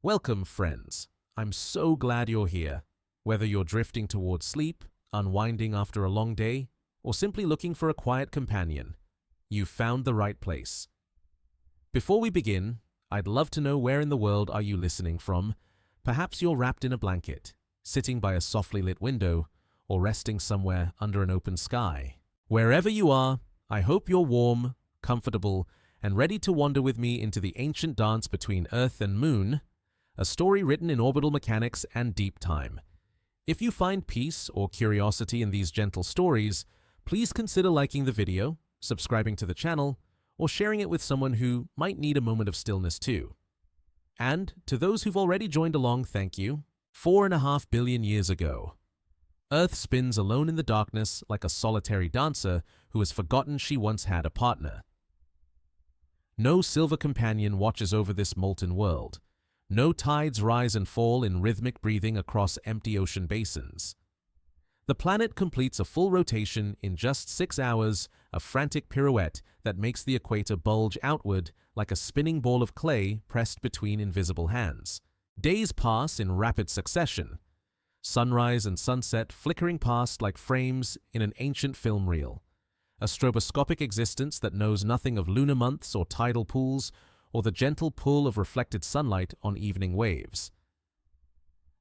Welcome, friends. I'm so glad you're here. Whether you're drifting towards sleep, unwinding after a long day, or simply looking for a quiet companion, you've found the right place. Before we begin, I'd love to know where in the world are you listening from. Perhaps you're wrapped in a blanket, sitting by a softly lit window, or resting somewhere under an open sky. Wherever you are, I hope you're warm, comfortable, and ready to wander with me into the ancient dance between Earth and Moon, a story written in orbital mechanics and deep time. If you find peace or curiosity in these gentle stories, please consider liking the video, subscribing to the channel, or sharing it with someone who might need a moment of stillness too. And to those who've already joined along, thank you. 4.5 billion years ago, Earth spins alone in the darkness like a solitary dancer who has forgotten she once had a partner. No silver companion watches over this molten world. No tides rise and fall in rhythmic breathing across empty ocean basins. The planet completes a full rotation in just 6 hours, a frantic pirouette that makes the equator bulge outward like a spinning ball of clay pressed between invisible hands. Days pass in rapid succession, sunrise and sunset flickering past like frames in an ancient film reel. A stroboscopic existence that knows nothing of lunar months or tidal pools, or the gentle pull of reflected sunlight on evening waves.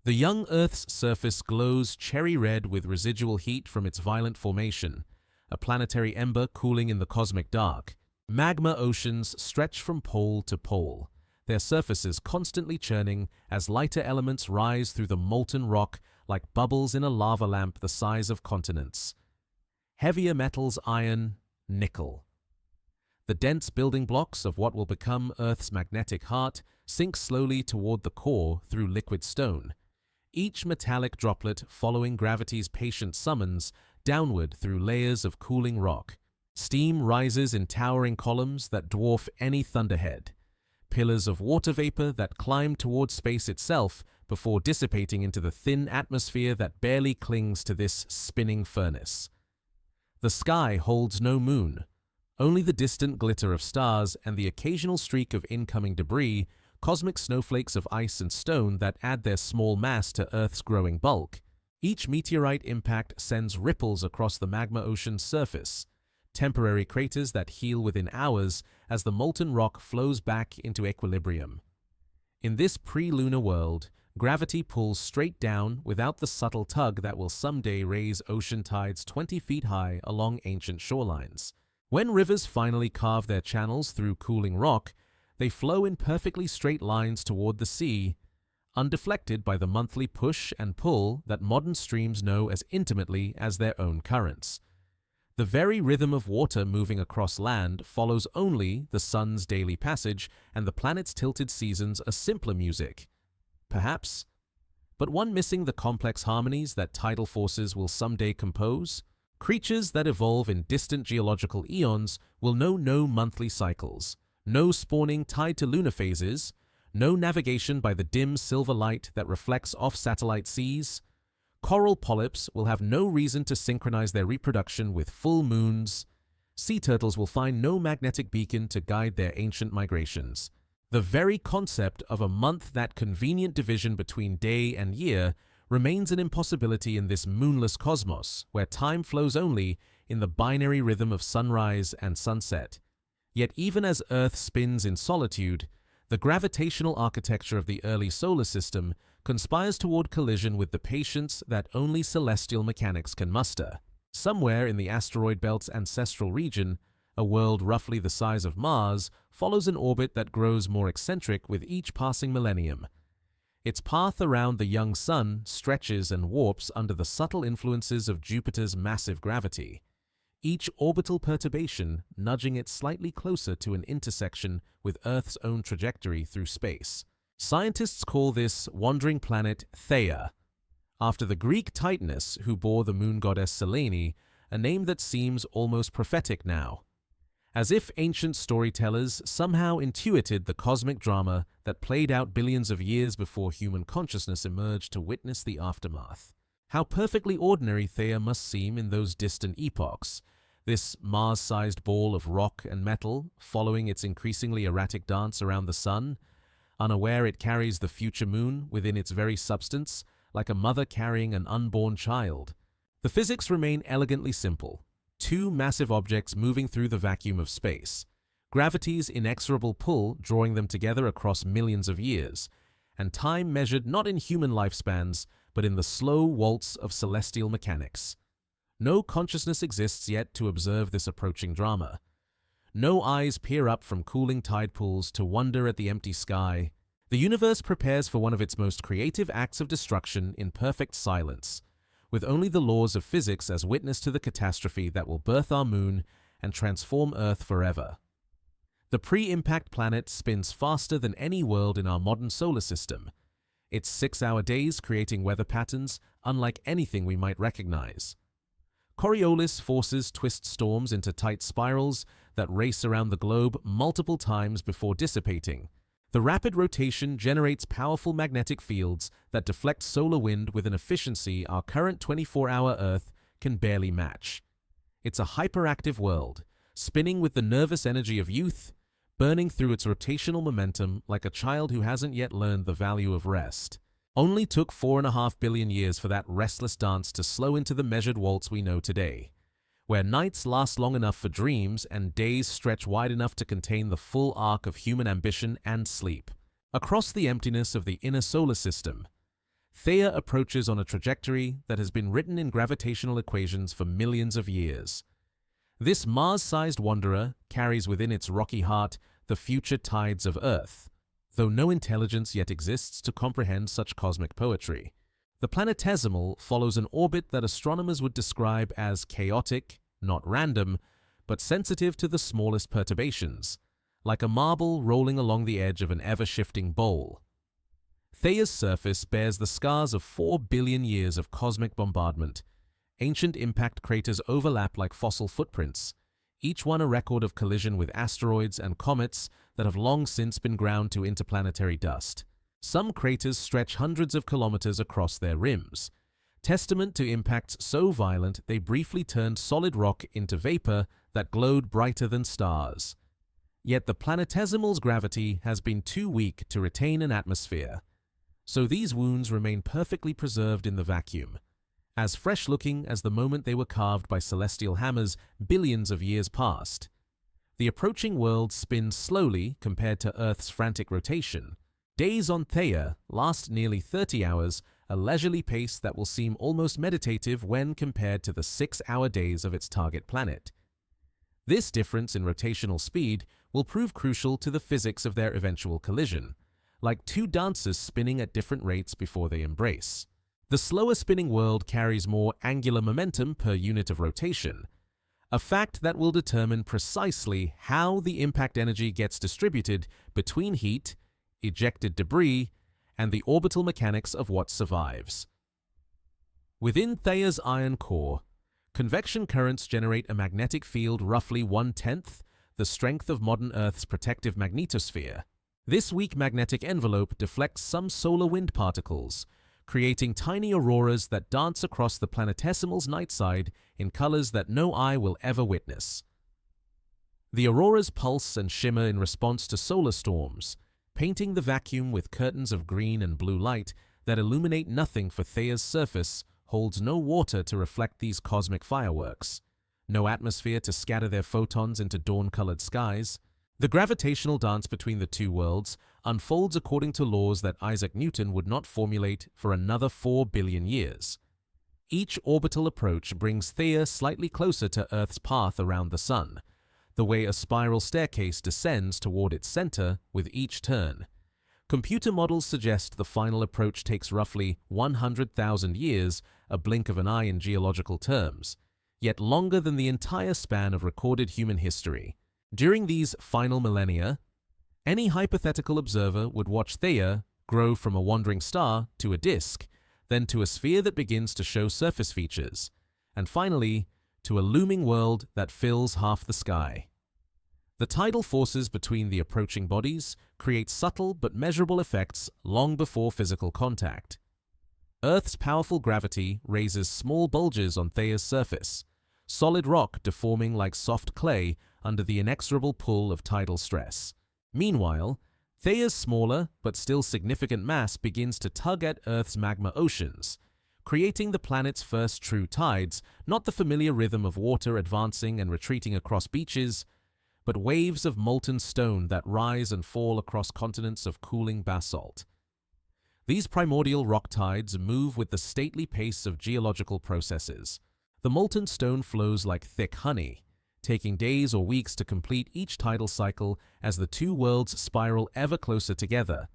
The young Earth's surface glows cherry red with residual heat from its violent formation, a planetary ember cooling in the cosmic dark. Magma oceans stretch from pole to pole, their surfaces constantly churning as lighter elements rise through the molten rock like bubbles in a lava lamp the size of continents. Heavier metals iron, nickel. The dense building blocks of what will become Earth's magnetic heart sink slowly toward the core through liquid stone, each metallic droplet following gravity's patient summons downward through layers of cooling rock. Steam rises in towering columns that dwarf any thunderhead, pillars of water vapor that climb toward space itself before dissipating into the thin atmosphere that barely clings to this spinning furnace. The sky holds no moon, only the distant glitter of stars and the occasional streak of incoming debris, cosmic snowflakes of ice and stone that add their small mass to Earth's growing bulk. Each meteorite impact sends ripples across the magma ocean's surface, temporary craters that heal within hours as the molten rock flows back into equilibrium. In this pre-lunar world, gravity pulls straight down without the subtle tug that will someday raise ocean tides 20 feet high along ancient shorelines. When rivers finally carve their channels through cooling rock, they flow in perfectly straight lines toward the sea, undeflected by the monthly push and pull that modern streams know as intimately as their own currents. The very rhythm of water moving across land follows only the sun's daily passage and the planet's tilted seasons a simpler music. Perhaps, but one missing the complex harmonies that tidal forces will someday compose. Creatures that evolve in distant geological eons will know no monthly cycles, no spawning tied to lunar phases, no navigation by the dim silver light that reflects off satellite seas. Coral polyps will have no reason to synchronize their reproduction with full moons. Sea turtles will find no magnetic beacon to guide their ancient migrations. The very concept of a month, that convenient division between day and year, remains an impossibility in this moonless cosmos, where time flows only in the binary rhythm of sunrise and sunset. Yet even as Earth spins in solitude, the gravitational architecture of the early solar system conspires toward collision with the patience that only celestial mechanics can muster. Somewhere in the asteroid belt's ancestral region, a world roughly the size of Mars follows an orbit that grows more eccentric with each passing millennium. Its path around the young sun stretches and warps under the subtle influences of Jupiter's massive gravity, each orbital perturbation nudging it slightly closer to an intersection with Earth's own trajectory through space. Scientists call this wandering planet Theia, after the Greek Titaness who bore the moon goddess Selene, a name that seems almost prophetic now. As if ancient storytellers somehow intuited the cosmic drama that played out billions of years before human consciousness emerged to witness the aftermath. How perfectly ordinary Theia must seem in those distant epochs, this Mars-sized ball of rock and metal following its increasingly erratic dance around the sun, unaware it carries the future moon within its very substance, like a mother carrying an unborn child. The physics remain elegantly simple. Two massive objects moving through the vacuum of space. Gravity's inexorable pull drawing them together across millions of years, and time measured not in human lifespans, but in the slow waltz of celestial mechanics. No consciousness exists yet to observe this approaching drama. No eyes peer up from cooling tide pools to wonder at the empty sky. The universe prepares for one of its most creative acts of destruction in perfect silence, with only the laws of physics as witness to the catastrophe that will birth our moon and transform Earth forever. The pre-impact planet spins faster than any world in our modern solar system, its 6-hour days creating weather patterns unlike anything we might recognize. Coriolis forces twist storms into tight spirals that race around the globe multiple times before dissipating. The rapid rotation generates powerful magnetic fields that deflect solar wind with an efficiency our current 24-hour Earth can barely match. It's a hyperactive world, spinning with the nervous energy of youth, burning through its rotational momentum like a child who hasn't yet learned the value of rest. Only took 4.5 billion years for that restless dance to slow into the measured waltz we know today, where nights last long enough for dreams and days stretch wide enough to contain the full arc of human ambition and sleep. Across the emptiness of the inner solar system, Theia approaches on a trajectory that has been written in gravitational equations for millions of years. This Mars-sized wanderer carries within its rocky heart the future tides of Earth, though no intelligence yet exists to comprehend such cosmic poetry. The planetesimal follows an orbit that astronomers would describe as chaotic, not random, but sensitive to the smallest perturbations, like a marble rolling along the edge of an ever-shifting bowl. Theia's surface bears the scars of 4 billion years of cosmic bombardment. Ancient impact craters overlap like fossil footprints, each one a record of collision with asteroids and comets that have long since been ground to interplanetary dust. Some craters stretch hundreds of kilometers across their rims, testament to impacts so violent they briefly turned solid rock into vapor that glowed brighter than stars. Yet the planetesimal's gravity has been too weak to retain an atmosphere, so these wounds remain perfectly preserved in the vacuum, as fresh-looking as the moment they were carved by celestial hammers billions of years past. The approaching world spins slowly compared to Earth's frantic rotation. Days on Theia last nearly 30 hours, a leisurely pace that will seem almost meditative when compared to the 6-hour days of its target planet. This difference in rotational speed will prove crucial to the physics of their eventual collision, like two dancers spinning at different rates before they embrace. The slower spinning world carries more angular momentum per unit of rotation, a fact that will determine precisely how the impact energy gets distributed between heat, ejected debris, and the orbital mechanics of what survives. Within Theia's iron core, convection currents generate a magnetic field roughly 1/10 the strength of modern Earth's protective magnetosphere. This weak magnetic envelope deflects some solar wind particles, creating tiny auroras that dance across the planetesimal's night side in colors that no eye will ever witness. The auroras pulse and shimmer in response to solar storms, painting the vacuum with curtains of green and blue light that illuminate nothing, for Theia's surface holds no water to reflect these cosmic fireworks, no atmosphere to scatter their photons into dawn-colored skies. The gravitational dance between the two worlds unfolds according to laws that Isaac Newton would not formulate for another 4 billion years. Each orbital approach brings Theia slightly closer to Earth's path around the Sun, the way a spiral staircase descends toward its center with each turn. Computer models suggest the final approach takes roughly 100,000 years, a blink of an eye in geological terms, yet longer than the entire span of recorded human history. During these final millennia, any hypothetical observer would watch Theia grow from a wandering star to a disk, then to a sphere that begins to show surface features, and finally to a looming world that fills half the sky. The tidal forces between the approaching bodies create subtle but measurable effects long before physical contact. Earth's powerful gravity raises small bulges on Theia's surface, solid rock deforming like soft clay under the inexorable pull of tidal stress. Meanwhile, Theia's smaller but still significant mass begins to tug at Earth's magma oceans, creating the planet's first true tides, not the familiar rhythm of water advancing and retreating across beaches, but waves of molten stone that rise and fall across continents of cooling basalt. These primordial rock tides move with the stately pace of geological processes. The molten stone flows like thick honey, taking days or weeks to complete each tidal cycle as the two worlds spiral ever closer together.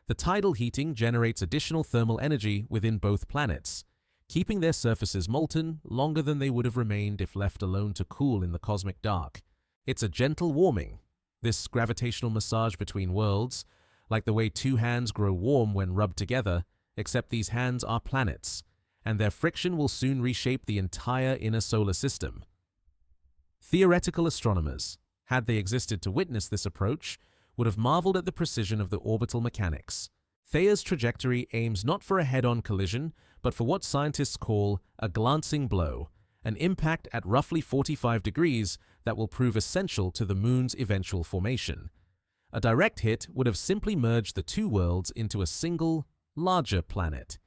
The tidal heating generates additional thermal energy within both planets, keeping their surfaces molten longer than they would have remained if left alone to cool in the cosmic dark. It's a gentle warming, this gravitational massage between worlds, like the way two hands grow warm when rubbed together, except these hands are planets, and their friction will soon reshape the entire inner solar system. Theoretical astronomers, had they existed to witness this approach, would have marveled at the precision of the orbital mechanics. Theia's trajectory aims not for a head-on collision, but for what scientists call a glancing blow, an impact at roughly 45 degrees that will prove essential to the Moon's eventual formation. A direct hit would have simply merged the two worlds into a single, larger planet.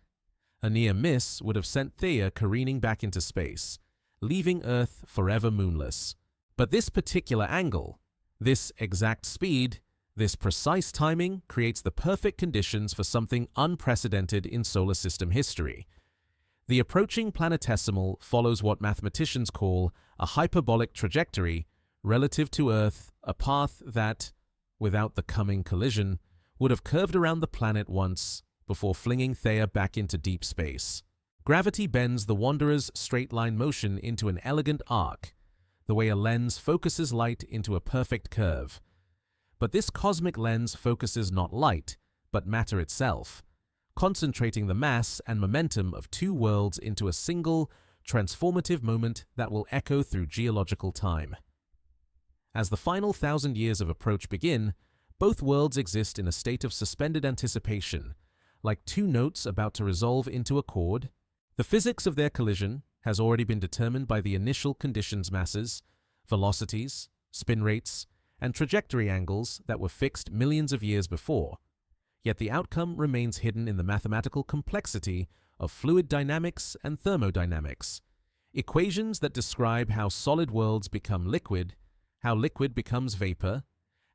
A near miss would have sent Theia careening back into space, leaving Earth forever moonless. But this particular angle, this exact speed, this precise timing creates the perfect conditions for something unprecedented in solar system history. The approaching planetesimal follows what mathematicians call a hyperbolic trajectory relative to Earth, a path that, without the coming collision, would have curved around the planet once before flinging Theia back into deep space. Gravity bends the wanderer's straight-line motion into an elegant arc, the way a lens focuses light into a perfect curve. But this cosmic lens focuses not light, but matter itself, concentrating the mass and momentum of two worlds into a single, transformative moment that will echo through geological time. As the final 1,000 years of approach begin, both worlds exist in a state of suspended anticipation, like two notes about to resolve into a chord. The physics of their collision has already been determined by the initial conditions masses, velocities, spin rates, and trajectory angles that were fixed millions of years before. Yet the outcome remains hidden in the mathematical complexity of fluid dynamics and thermodynamics, equations that describe how solid worlds become liquid, how liquid becomes vapor,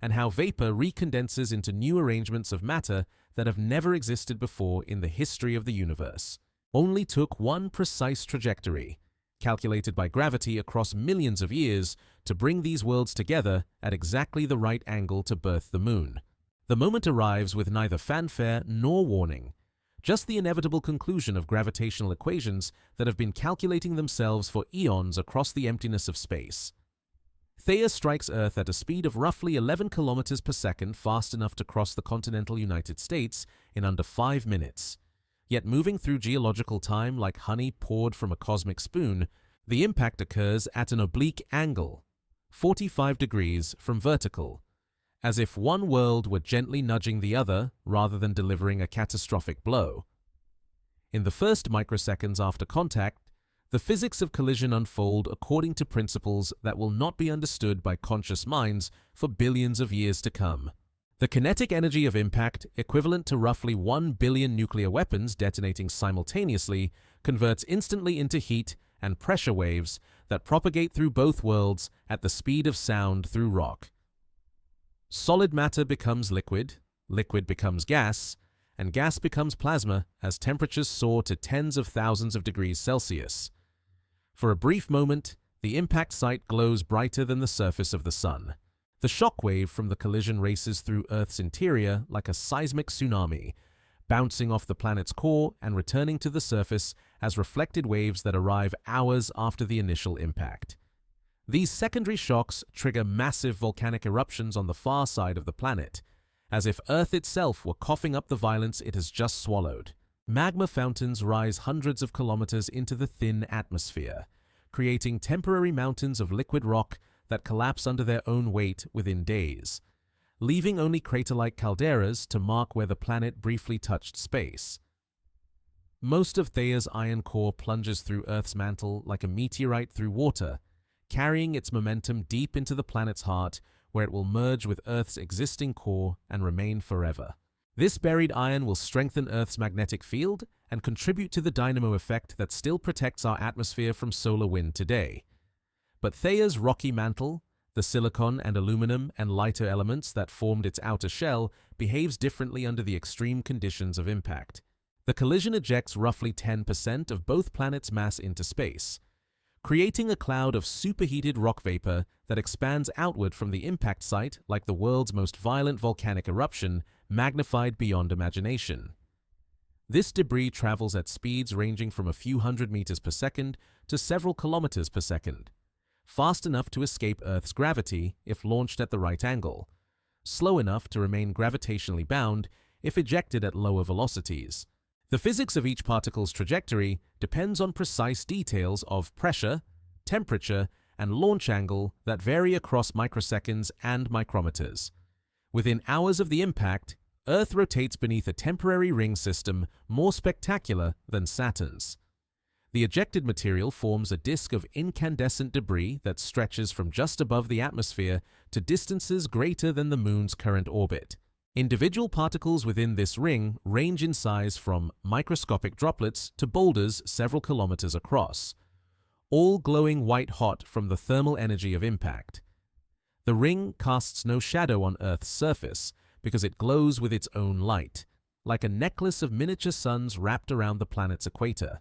and how vapor recondenses into new arrangements of matter that have never existed before in the history of the universe. Only took one precise trajectory, calculated by gravity across millions of years, to bring these worlds together at exactly the right angle to birth the Moon. The moment arrives with neither fanfare nor warning, just the inevitable conclusion of gravitational equations that have been calculating themselves for eons across the emptiness of space. Theia strikes Earth at a speed of roughly 11 kilometers per second, fast enough to cross the continental United States in under 5 minutes. Yet moving through geological time like honey poured from a cosmic spoon, the impact occurs at an oblique angle, 45 degrees from vertical, as if one world were gently nudging the other rather than delivering a catastrophic blow. In the first microseconds after contact, the physics of collision unfold according to principles that will not be understood by conscious minds for billions of years to come. The kinetic energy of impact, equivalent to roughly 1 billion nuclear weapons detonating simultaneously, converts instantly into heat and pressure waves that propagate through both worlds at the speed of sound through rock. Solid matter becomes liquid, liquid becomes gas, and gas becomes plasma as temperatures soar to tens of thousands of degrees Celsius. For a brief moment, the impact site glows brighter than the surface of the sun. The shockwave from the collision races through Earth's interior like a seismic tsunami, bouncing off the planet's core and returning to the surface as reflected waves that arrive hours after the initial impact. These secondary shocks trigger massive volcanic eruptions on the far side of the planet, as if Earth itself were coughing up the violence it has just swallowed. Magma fountains rise hundreds of kilometers into the thin atmosphere, creating temporary mountains of liquid rock that collapse under their own weight within days, leaving only crater-like calderas to mark where the planet briefly touched space. Most of Theia's iron core plunges through Earth's mantle like a meteorite through water, carrying its momentum deep into the planet's heart, where it will merge with Earth's existing core and remain forever. This buried iron will strengthen Earth's magnetic field and contribute to the dynamo effect that still protects our atmosphere from solar wind today. But Theia's rocky mantle, the silicon and aluminum and lighter elements that formed its outer shell, behaves differently under the extreme conditions of impact. The collision ejects roughly 10% of both planets' mass into space, creating a cloud of superheated rock vapor that expands outward from the impact site like the world's most violent volcanic eruption, magnified beyond imagination. This debris travels at speeds ranging from a few hundred meters per second to several kilometers per second, fast enough to escape Earth's gravity if launched at the right angle, slow enough to remain gravitationally bound if ejected at lower velocities. The physics of each particle's trajectory depends on precise details of pressure, temperature, and launch angle that vary across microseconds and micrometers. Within hours of the impact, Earth rotates beneath a temporary ring system more spectacular than Saturn's. The ejected material forms a disk of incandescent debris that stretches from just above the atmosphere to distances greater than the Moon's current orbit. Individual particles within this ring range in size from microscopic droplets to boulders several kilometers across, all glowing white-hot from the thermal energy of impact. The ring casts no shadow on Earth's surface because it glows with its own light, like a necklace of miniature suns wrapped around the planet's equator.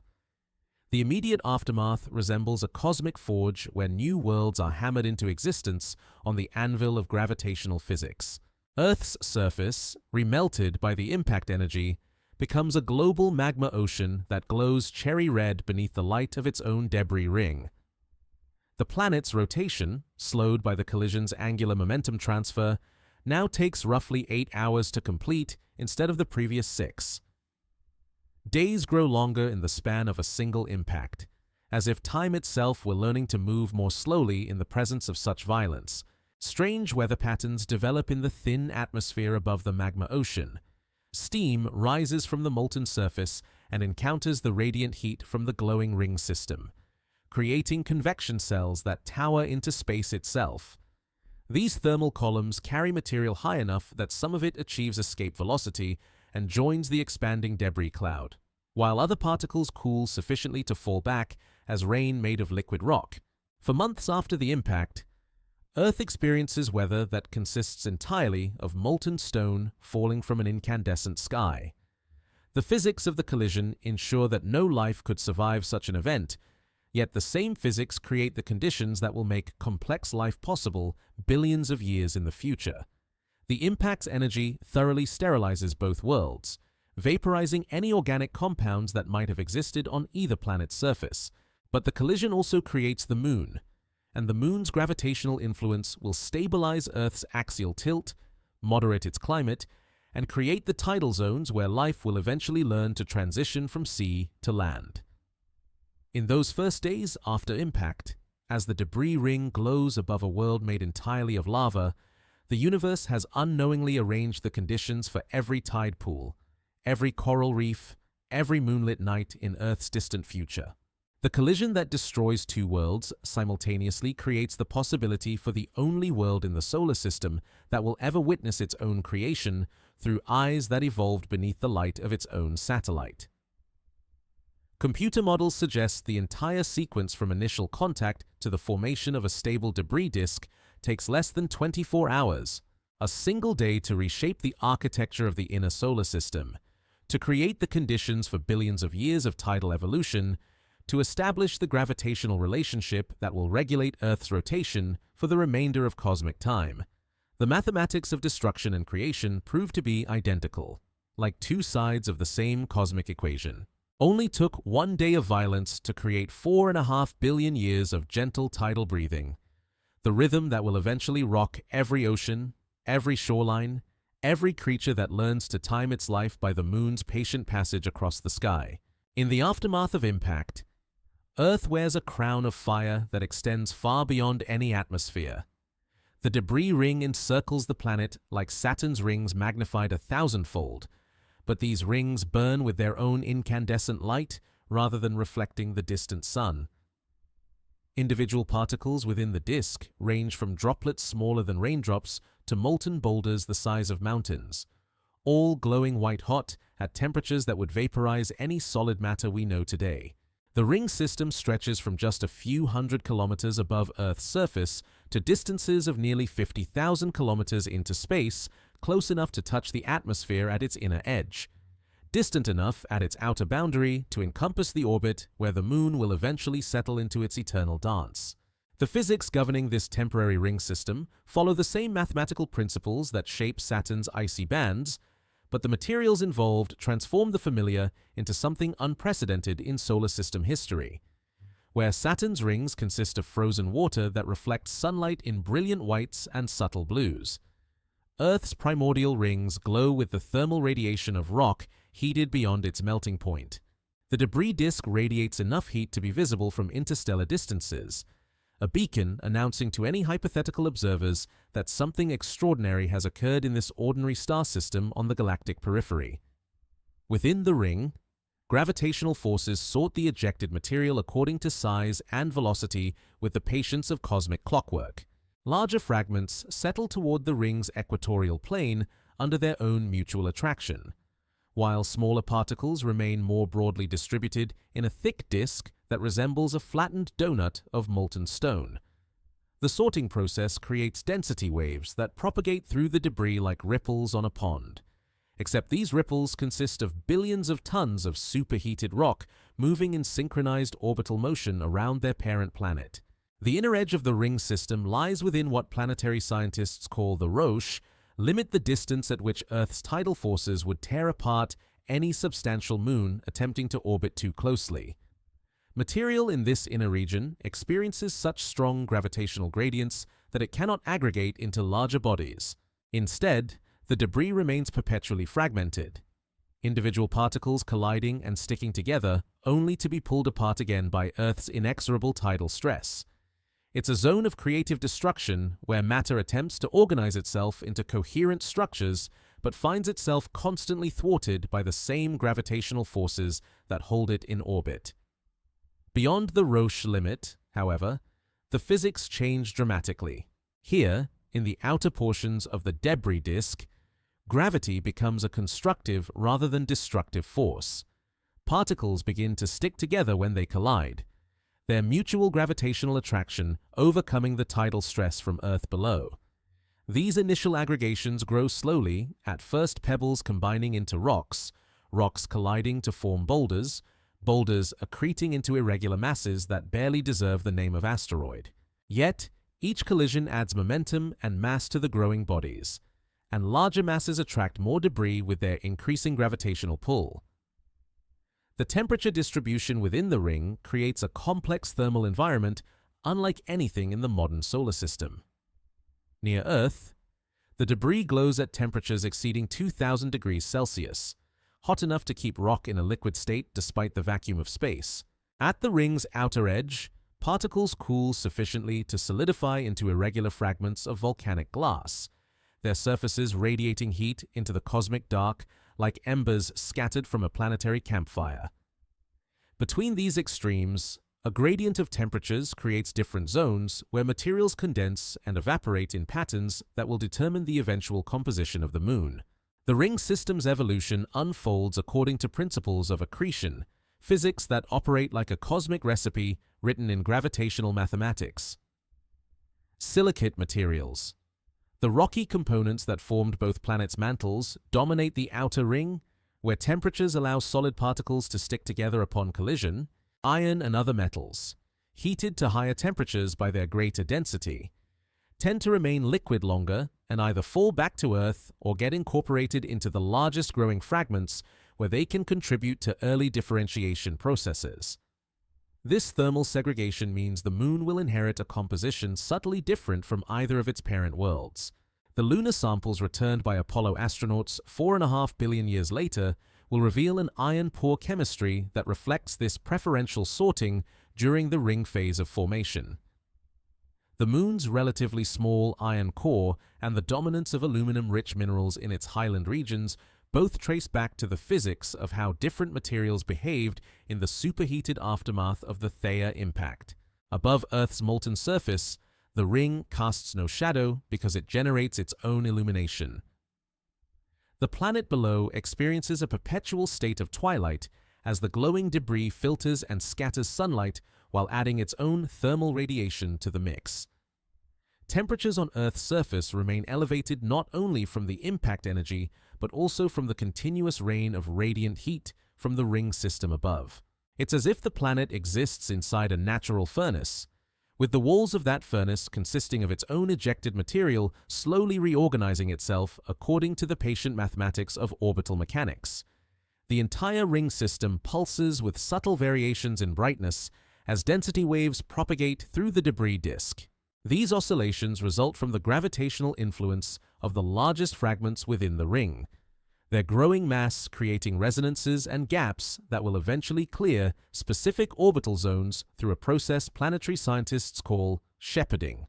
The immediate aftermath resembles a cosmic forge where new worlds are hammered into existence on the anvil of gravitational physics. Earth's surface, remelted by the impact energy, becomes a global magma ocean that glows cherry red beneath the light of its own debris ring. The planet's rotation, slowed by the collision's angular momentum transfer, now takes roughly 8 hours to complete instead of the previous 6. Days grow longer in the span of a single impact, as if time itself were learning to move more slowly in the presence of such violence. Strange weather patterns develop in the thin atmosphere above the magma ocean. Steam rises from the molten surface and encounters the radiant heat from the glowing ring system, creating convection cells that tower into space itself. These thermal columns carry material high enough that some of it achieves escape velocity and joins the expanding debris cloud, while other particles cool sufficiently to fall back as rain made of liquid rock. For months after the impact, Earth experiences weather that consists entirely of molten stone falling from an incandescent sky. The physics of the collision ensure that no life could survive such an event, yet the same physics create the conditions that will make complex life possible billions of years in the future. The impact's energy thoroughly sterilizes both worlds, vaporizing any organic compounds that might have existed on either planet's surface. But the collision also creates the Moon, and the Moon's gravitational influence will stabilize Earth's axial tilt, moderate its climate, and create the tidal zones where life will eventually learn to transition from sea to land. In those first days after impact, as the debris ring glows above a world made entirely of lava, the universe has unknowingly arranged the conditions for every tide pool, every coral reef, every moonlit night in Earth's distant future. The collision that destroys two worlds simultaneously creates the possibility for the only world in the solar system that will ever witness its own creation through eyes that evolved beneath the light of its own satellite. Computer models suggest the entire sequence from initial contact to the formation of a stable debris disk takes less than 24 hours, a single day to reshape the architecture of the inner solar system, to create the conditions for billions of years of tidal evolution, to establish the gravitational relationship that will regulate Earth's rotation for the remainder of cosmic time. The mathematics of destruction and creation prove to be identical, like two sides of the same cosmic equation. Only took 1 day of violence to create 4.5 billion years of gentle tidal breathing, the rhythm that will eventually rock every ocean, every shoreline, every creature that learns to time its life by the Moon's patient passage across the sky. In the aftermath of impact, Earth wears a crown of fire that extends far beyond any atmosphere. The debris ring encircles the planet like Saturn's rings magnified 1,000-fold, but these rings burn with their own incandescent light rather than reflecting the distant sun. Individual particles within the disk range from droplets smaller than raindrops to molten boulders the size of mountains, all glowing white-hot at temperatures that would vaporize any solid matter we know today. The ring system stretches from just a few hundred kilometers above Earth's surface to distances of nearly 50,000 kilometers into space, close enough to touch the atmosphere at its inner edge, distant enough at its outer boundary to encompass the orbit where the Moon will eventually settle into its eternal dance. The physics governing this temporary ring system follow the same mathematical principles that shape Saturn's icy bands, but the materials involved transform the familiar into something unprecedented in solar system history. Where Saturn's rings consist of frozen water that reflects sunlight in brilliant whites and subtle blues, Earth's primordial rings glow with the thermal radiation of rock heated beyond its melting point. The debris disk radiates enough heat to be visible from interstellar distances, a beacon announcing to any hypothetical observers that something extraordinary has occurred in this ordinary star system on the galactic periphery. Within the ring, gravitational forces sort the ejected material according to size and velocity with the patience of cosmic clockwork. Larger fragments settle toward the ring's equatorial plane under their own mutual attraction, while smaller particles remain more broadly distributed in a thick disk that resembles a flattened donut of molten stone. The sorting process creates density waves that propagate through the debris like ripples on a pond, except these ripples consist of billions of tons of superheated rock moving in synchronized orbital motion around their parent planet. The inner edge of the ring system lies within what planetary scientists call the Roche, limit the distance at which Earth's tidal forces would tear apart any substantial moon attempting to orbit too closely. Material in this inner region experiences such strong gravitational gradients that it cannot aggregate into larger bodies. Instead, the debris remains perpetually fragmented, individual particles colliding and sticking together only to be pulled apart again by Earth's inexorable tidal stress. It's a zone of creative destruction where matter attempts to organize itself into coherent structures but finds itself constantly thwarted by the same gravitational forces that hold it in orbit. Beyond the Roche limit, however, the physics change dramatically. Here, in the outer portions of the debris disk, gravity becomes a constructive rather than destructive force. Particles begin to stick together when they collide, their mutual gravitational attraction overcoming the tidal stress from Earth below. These initial aggregations grow slowly, at first pebbles combining into rocks, rocks colliding to form boulders, boulders accreting into irregular masses that barely deserve the name of asteroid. Yet, each collision adds momentum and mass to the growing bodies, and larger masses attract more debris with their increasing gravitational pull. The temperature distribution within the ring creates a complex thermal environment unlike anything in the modern solar system. Near Earth, the debris glows at temperatures exceeding 2,000 degrees Celsius, hot enough to keep rock in a liquid state despite the vacuum of space. At the ring's outer edge, particles cool sufficiently to solidify into irregular fragments of volcanic glass, their surfaces radiating heat into the cosmic dark like embers scattered from a planetary campfire. Between these extremes, a gradient of temperatures creates different zones where materials condense and evaporate in patterns that will determine the eventual composition of the Moon. The ring system's evolution unfolds according to principles of accretion, physics that operate like a cosmic recipe written in gravitational mathematics. Silicate materials. The rocky components that formed both planets' mantles dominate the outer ring, where temperatures allow solid particles to stick together upon collision. Iron and other metals, heated to higher temperatures by their greater density, tend to remain liquid longer and either fall back to Earth or get incorporated into the largest growing fragments where they can contribute to early differentiation processes. This thermal segregation means the Moon will inherit a composition subtly different from either of its parent worlds. The lunar samples returned by Apollo astronauts 4.5 billion years later will reveal an iron-poor chemistry that reflects this preferential sorting during the ring phase of formation. The Moon's relatively small iron core and the dominance of aluminum-rich minerals in its highland regions both trace back to the physics of how different materials behaved in the superheated aftermath of the Theia impact. Above Earth's molten surface, the ring casts no shadow because it generates its own illumination. The planet below experiences a perpetual state of twilight as the glowing debris filters and scatters sunlight while adding its own thermal radiation to the mix. Temperatures on Earth's surface remain elevated not only from the impact energy, but also from the continuous rain of radiant heat from the ring system above. It's as if the planet exists inside a natural furnace, with the walls of that furnace consisting of its own ejected material slowly reorganizing itself according to the patient mathematics of orbital mechanics. The entire ring system pulses with subtle variations in brightness as density waves propagate through the debris disk. These oscillations result from the gravitational influence of the largest fragments within the ring, their growing mass creating resonances and gaps that will eventually clear specific orbital zones through a process planetary scientists call shepherding.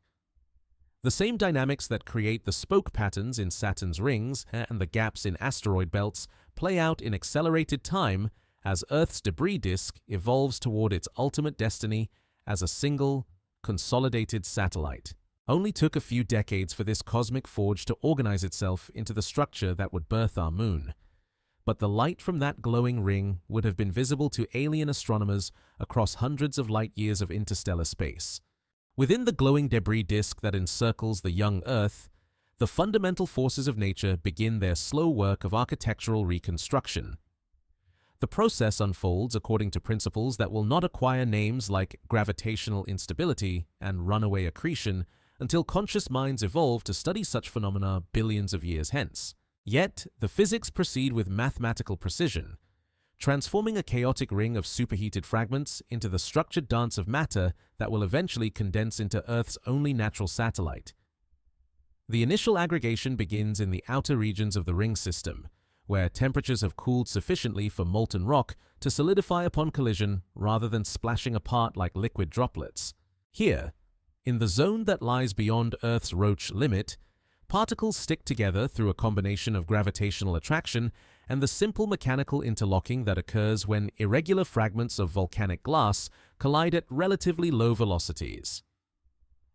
The same dynamics that create the spoke patterns in Saturn's rings and the gaps in asteroid belts play out in accelerated time as Earth's debris disk evolves toward its ultimate destiny as a single, consolidated satellite. Only took a few decades for this cosmic forge to organize itself into the structure that would birth our moon. But the light from that glowing ring would have been visible to alien astronomers across hundreds of light years of interstellar space. Within the glowing debris disk that encircles the young Earth, the fundamental forces of nature begin their slow work of architectural reconstruction. The process unfolds according to principles that will not acquire names like gravitational instability and runaway accretion until conscious minds evolve to study such phenomena billions of years hence. Yet, the physics proceed with mathematical precision, transforming a chaotic ring of superheated fragments into the structured dance of matter that will eventually condense into Earth's only natural satellite. The initial aggregation begins in the outer regions of the ring system, where temperatures have cooled sufficiently for molten rock to solidify upon collision rather than splashing apart like liquid droplets. Here, in the zone that lies beyond Earth's Roche limit, particles stick together through a combination of gravitational attraction and the simple mechanical interlocking that occurs when irregular fragments of volcanic glass collide at relatively low velocities.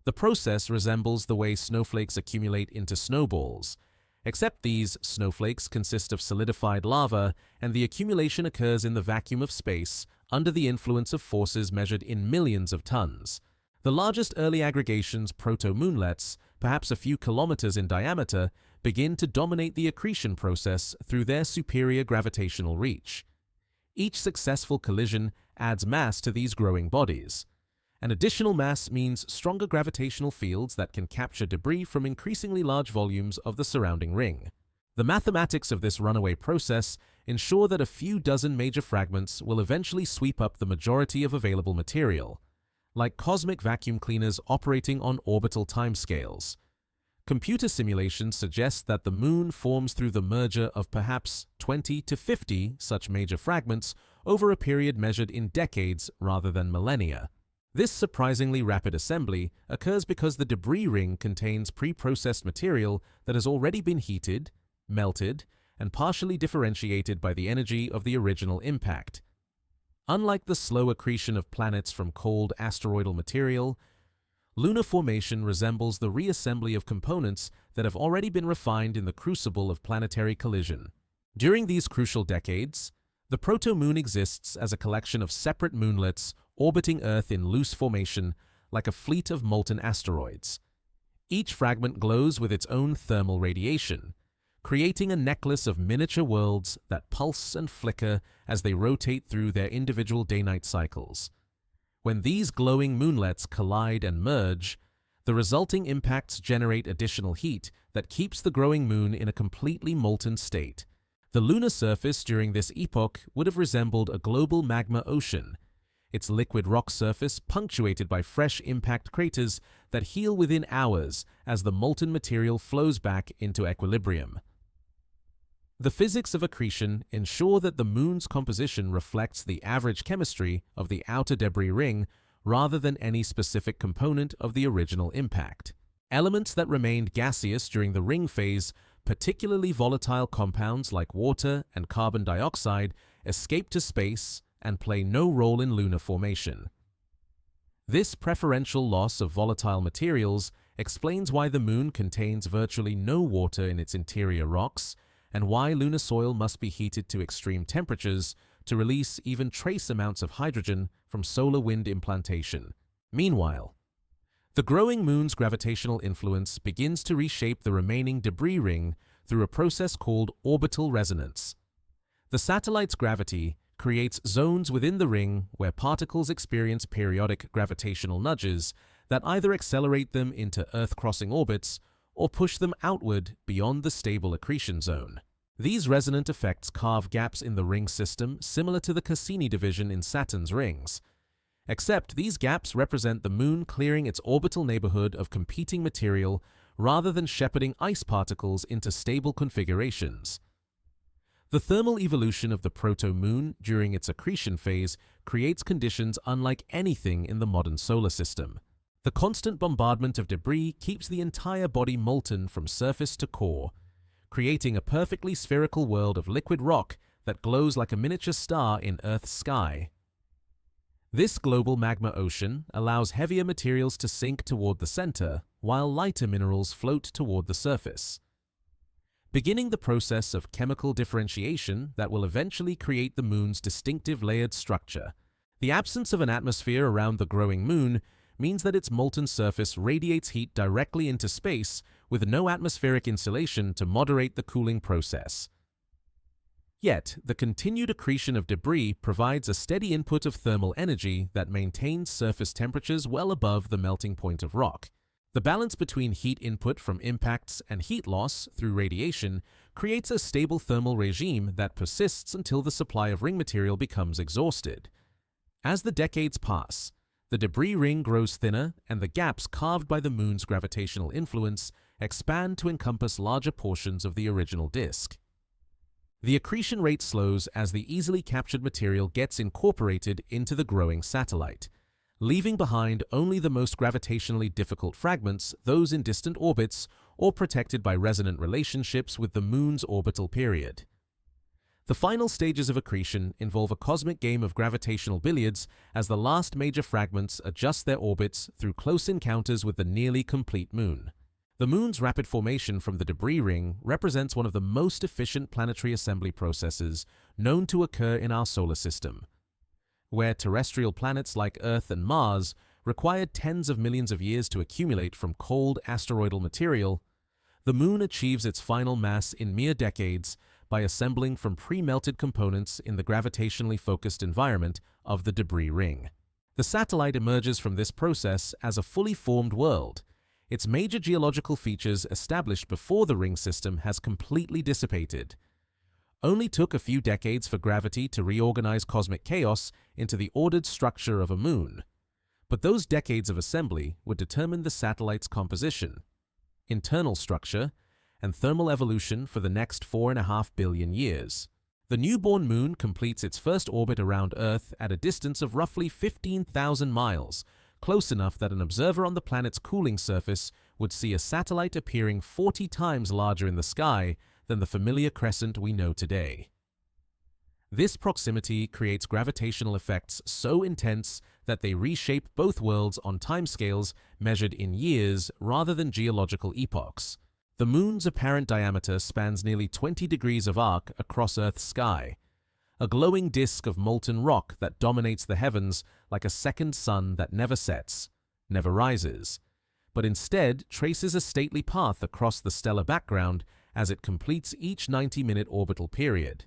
The process resembles the way snowflakes accumulate into snowballs, except these snowflakes consist of solidified lava and the accumulation occurs in the vacuum of space under the influence of forces measured in millions of tons. The largest early aggregations, proto-moonlets, perhaps a few kilometers in diameter, begin to dominate the accretion process through their superior gravitational reach. Each successful collision adds mass to these growing bodies. An additional mass means stronger gravitational fields that can capture debris from increasingly large volumes of the surrounding ring. The mathematics of this runaway process ensure that a few dozen major fragments will eventually sweep up the majority of available material, like cosmic vacuum cleaners operating on orbital timescales. Computer simulations suggest that the moon forms through the merger of perhaps 20 to 50 such major fragments over a period measured in decades rather than millennia. This surprisingly rapid assembly occurs because the debris ring contains pre-processed material that has already been heated, melted, and partially differentiated by the energy of the original impact. Unlike the slow accretion of planets from cold asteroidal material, lunar formation resembles the reassembly of components that have already been refined in the crucible of planetary collision. During these crucial decades, the proto-moon exists as a collection of separate moonlets orbiting Earth in loose formation like a fleet of molten asteroids. Each fragment glows with its own thermal radiation, creating a necklace of miniature worlds that pulse and flicker as they rotate through their individual day-night cycles. When these glowing moonlets collide and merge, the resulting impacts generate additional heat that keeps the growing moon in a completely molten state. The lunar surface during this epoch would have resembled a global magma ocean, its liquid rock surface punctuated by fresh impact craters that heal within hours as the molten material flows back into equilibrium. The physics of accretion ensure that the moon's composition reflects the average chemistry of the outer debris ring rather than any specific component of the original impact. Elements that remained gaseous during the ring phase, particularly volatile compounds like water and carbon dioxide, escape to space and play no role in lunar formation. This preferential loss of volatile materials explains why the Moon contains virtually no water in its interior rocks, and why lunar soil must be heated to extreme temperatures to release even trace amounts of hydrogen from solar wind implantation. Meanwhile, the growing Moon's gravitational influence begins to reshape the remaining debris ring through a process called orbital resonance. The satellite's gravity creates zones within the ring where particles experience periodic gravitational nudges that either accelerate them into Earth-crossing orbits or push them outward beyond the stable accretion zone. These resonant effects carve gaps in the ring system similar to the Cassini division in Saturn's rings, except these gaps represent the Moon clearing its orbital neighborhood of competing material rather than shepherding ice particles into stable configurations. The thermal evolution of the proto-Moon during its accretion phase creates conditions unlike anything in the modern solar system. The constant bombardment of debris keeps the entire body molten from surface to core, creating a perfectly spherical world of liquid rock that glows like a miniature star in Earth's sky. This global magma ocean allows heavier materials to sink toward the center, while lighter minerals float toward the surface, beginning the process of chemical differentiation that will eventually create the Moon's distinctive layered structure. The absence of an atmosphere around the growing Moon means that its molten surface radiates heat directly into space with no atmospheric insulation to moderate the cooling process. Yet, the continued accretion of debris provides a steady input of thermal energy that maintains surface temperatures well above the melting point of rock. The balance between heat input from impacts and heat loss through radiation creates a stable thermal regime that persists until the supply of ring material becomes exhausted. As the decades pass, the debris ring grows thinner and the gaps carved by the Moon's gravitational influence expand to encompass larger portions of the original disk. The accretion rate slows as the easily captured material gets incorporated into the growing satellite, leaving behind only the most gravitationally difficult fragments, those in distant orbits or protected by resonant relationships with the Moon's orbital period. The final stages of accretion involve a cosmic game of gravitational billiards as the last major fragments adjust their orbits through close encounters with the nearly complete Moon. The Moon's rapid formation from the debris ring represents one of the most efficient planetary assembly processes known to occur in our solar system. Where terrestrial planets like Earth and Mars required tens of millions of years to accumulate from cold asteroidal material, the Moon achieves its final mass in mere decades by assembling from pre-melted components in the gravitationally focused environment of the debris ring. The satellite emerges from this process as a fully formed world, its major geological features established before the ring system has completely dissipated. Only took a few decades for gravity to reorganize cosmic chaos into the ordered structure of a Moon. But those decades of assembly would determine the satellite's composition, internal structure, and thermal evolution for the next 4.5 billion years. The newborn Moon completes its first orbit around Earth at a distance of roughly 15,000 miles, close enough that an observer on the planet's cooling surface would see a satellite appearing 40 times larger in the sky than the familiar crescent we know today. This proximity creates gravitational effects so intense that they reshape both worlds on timescales measured in years rather than geological epochs. The Moon's apparent diameter spans nearly 20 degrees of arc across Earth's sky, a glowing disk of molten rock that dominates the heavens like a second sun that never sets, never rises, but instead traces a stately path across the stellar background as it completes each 90-minute orbital period.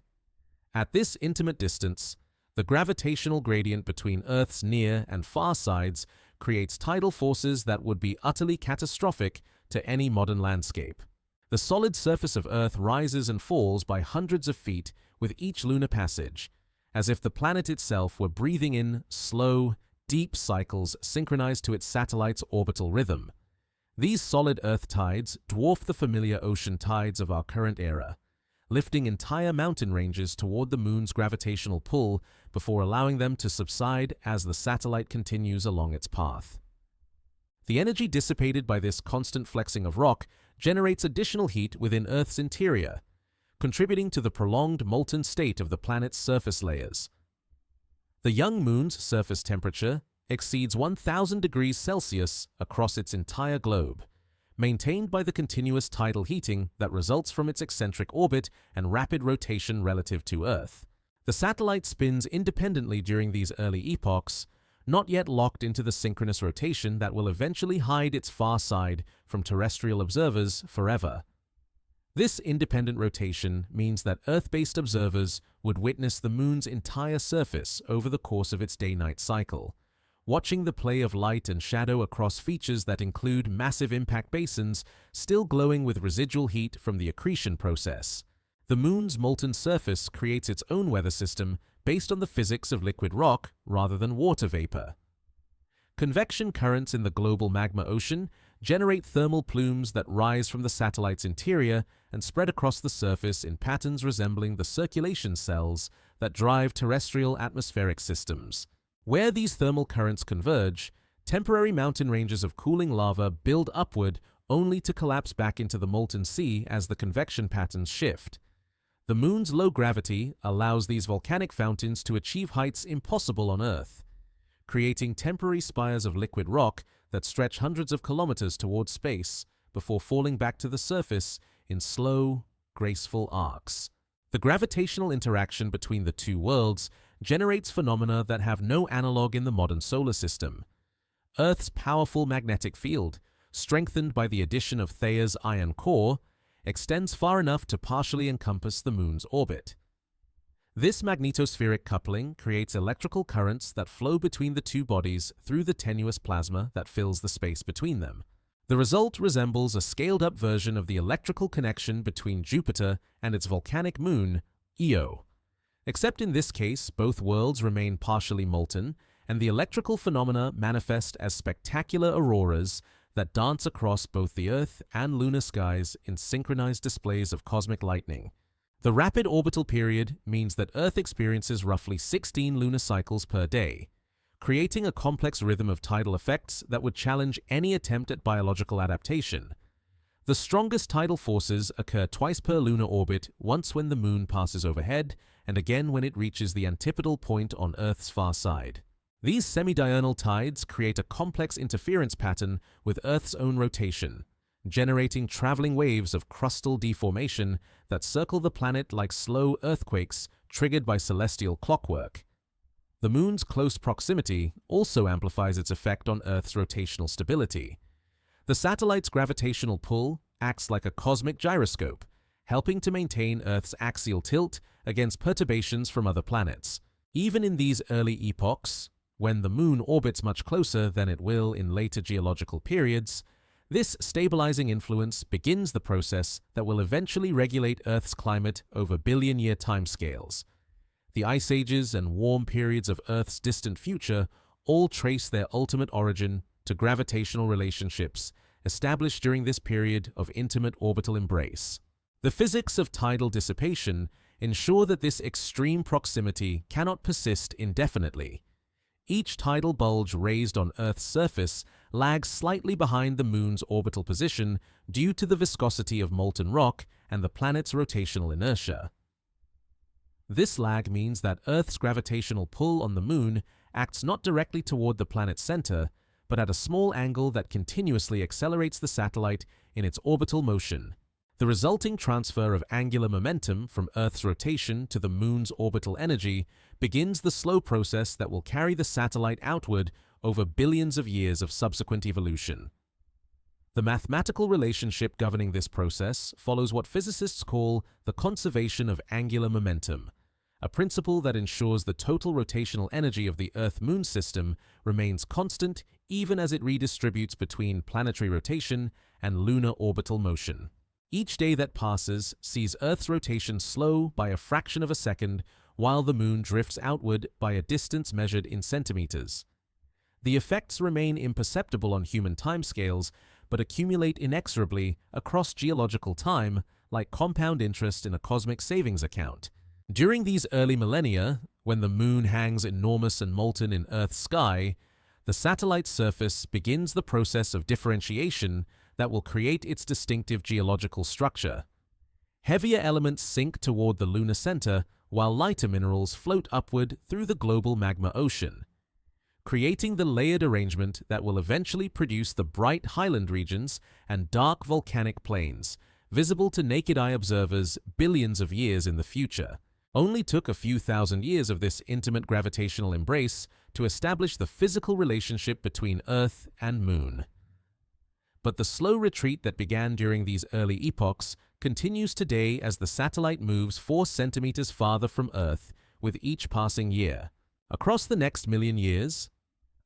At this intimate distance, the gravitational gradient between Earth's near and far sides creates tidal forces that would be utterly catastrophic to any modern landscape. The solid surface of Earth rises and falls by hundreds of feet with each lunar passage, as if the planet itself were breathing in slow, deep cycles synchronized to its satellite's orbital rhythm. These solid Earth tides dwarf the familiar ocean tides of our current era, lifting entire mountain ranges toward the Moon's gravitational pull before allowing them to subside as the satellite continues along its path. The energy dissipated by this constant flexing of rock generates additional heat within Earth's interior, contributing to the prolonged molten state of the planet's surface layers. The young Moon's surface temperature exceeds 1,000 degrees Celsius across its entire globe, maintained by the continuous tidal heating that results from its eccentric orbit and rapid rotation relative to Earth. The satellite spins independently during these early epochs, not yet locked into the synchronous rotation that will eventually hide its far side from terrestrial observers forever. This independent rotation means that Earth-based observers would witness the Moon's entire surface over the course of its day-night cycle, watching the play of light and shadow across features that include massive impact basins still glowing with residual heat from the accretion process. The Moon's molten surface creates its own weather system based on the physics of liquid rock rather than water vapor. Convection currents in the global magma ocean generate thermal plumes that rise from the satellite's interior and spread across the surface in patterns resembling the circulation cells that drive terrestrial atmospheric systems. Where these thermal currents converge, temporary mountain ranges of cooling lava build upward only to collapse back into the molten sea as the convection patterns shift. The Moon's low gravity allows these volcanic fountains to achieve heights impossible on Earth, creating temporary spires of liquid rock that stretch hundreds of kilometers towards space before falling back to the surface in slow, graceful arcs. The gravitational interaction between the two worlds generates phenomena that have no analog in the modern solar system. Earth's powerful magnetic field, strengthened by the addition of Theia's iron core, extends far enough to partially encompass the Moon's orbit. This magnetospheric coupling creates electrical currents that flow between the two bodies through the tenuous plasma that fills the space between them. The result resembles a scaled-up version of the electrical connection between Jupiter and its volcanic moon, Io. Except in this case, both worlds remain partially molten, and the electrical phenomena manifest as spectacular auroras that dance across both the Earth and lunar skies in synchronized displays of cosmic lightning. The rapid orbital period means that Earth experiences roughly 16 lunar cycles per day, creating a complex rhythm of tidal effects that would challenge any attempt at biological adaptation. The strongest tidal forces occur twice per lunar orbit, once when the Moon passes overhead, and again when it reaches the antipodal point on Earth's far side. These semi-diurnal tides create a complex interference pattern with Earth's own rotation, generating traveling waves of crustal deformation that circle the planet like slow earthquakes triggered by celestial clockwork. The Moon's close proximity also amplifies its effect on Earth's rotational stability. The satellite's gravitational pull acts like a cosmic gyroscope, helping to maintain Earth's axial tilt against perturbations from other planets. Even in these early epochs, when the Moon orbits much closer than it will in later geological periods, this stabilizing influence begins the process that will eventually regulate Earth's climate over billion-year timescales. The ice ages and warm periods of Earth's distant future all trace their ultimate origin to gravitational relationships established during this period of intimate orbital embrace. The physics of tidal dissipation ensure that this extreme proximity cannot persist indefinitely. Each tidal bulge raised on Earth's surface lags slightly behind the Moon's orbital position due to the viscosity of molten rock and the planet's rotational inertia. This lag means that Earth's gravitational pull on the Moon acts not directly toward the planet's center, but at a small angle that continuously accelerates the satellite in its orbital motion. The resulting transfer of angular momentum from Earth's rotation to the Moon's orbital energy begins the slow process that will carry the satellite outward over billions of years of subsequent evolution. The mathematical relationship governing this process follows what physicists call the conservation of angular momentum, a principle that ensures the total rotational energy of the Earth-Moon system remains constant even as it redistributes between planetary rotation and lunar orbital motion. Each day that passes sees Earth's rotation slow by a fraction of a second while the Moon drifts outward by a distance measured in centimeters. The effects remain imperceptible on human timescales, but accumulate inexorably across geological time like compound interest in a cosmic savings account. During these early millennia, when the Moon hangs enormous and molten in Earth's sky, the satellite's surface begins the process of differentiation that will create its distinctive geological structure. Heavier elements sink toward the lunar center, while lighter minerals float upward through the global magma ocean. creating the layered arrangement that will eventually produce the bright highland regions and dark volcanic plains, visible to naked eye observers billions of years in the future. Only took a few thousand years of this intimate gravitational embrace to establish the physical relationship between Earth and Moon. But the slow retreat that began during these early epochs continues today as the satellite moves 4 centimeters farther from Earth with each passing year. Across the next million years,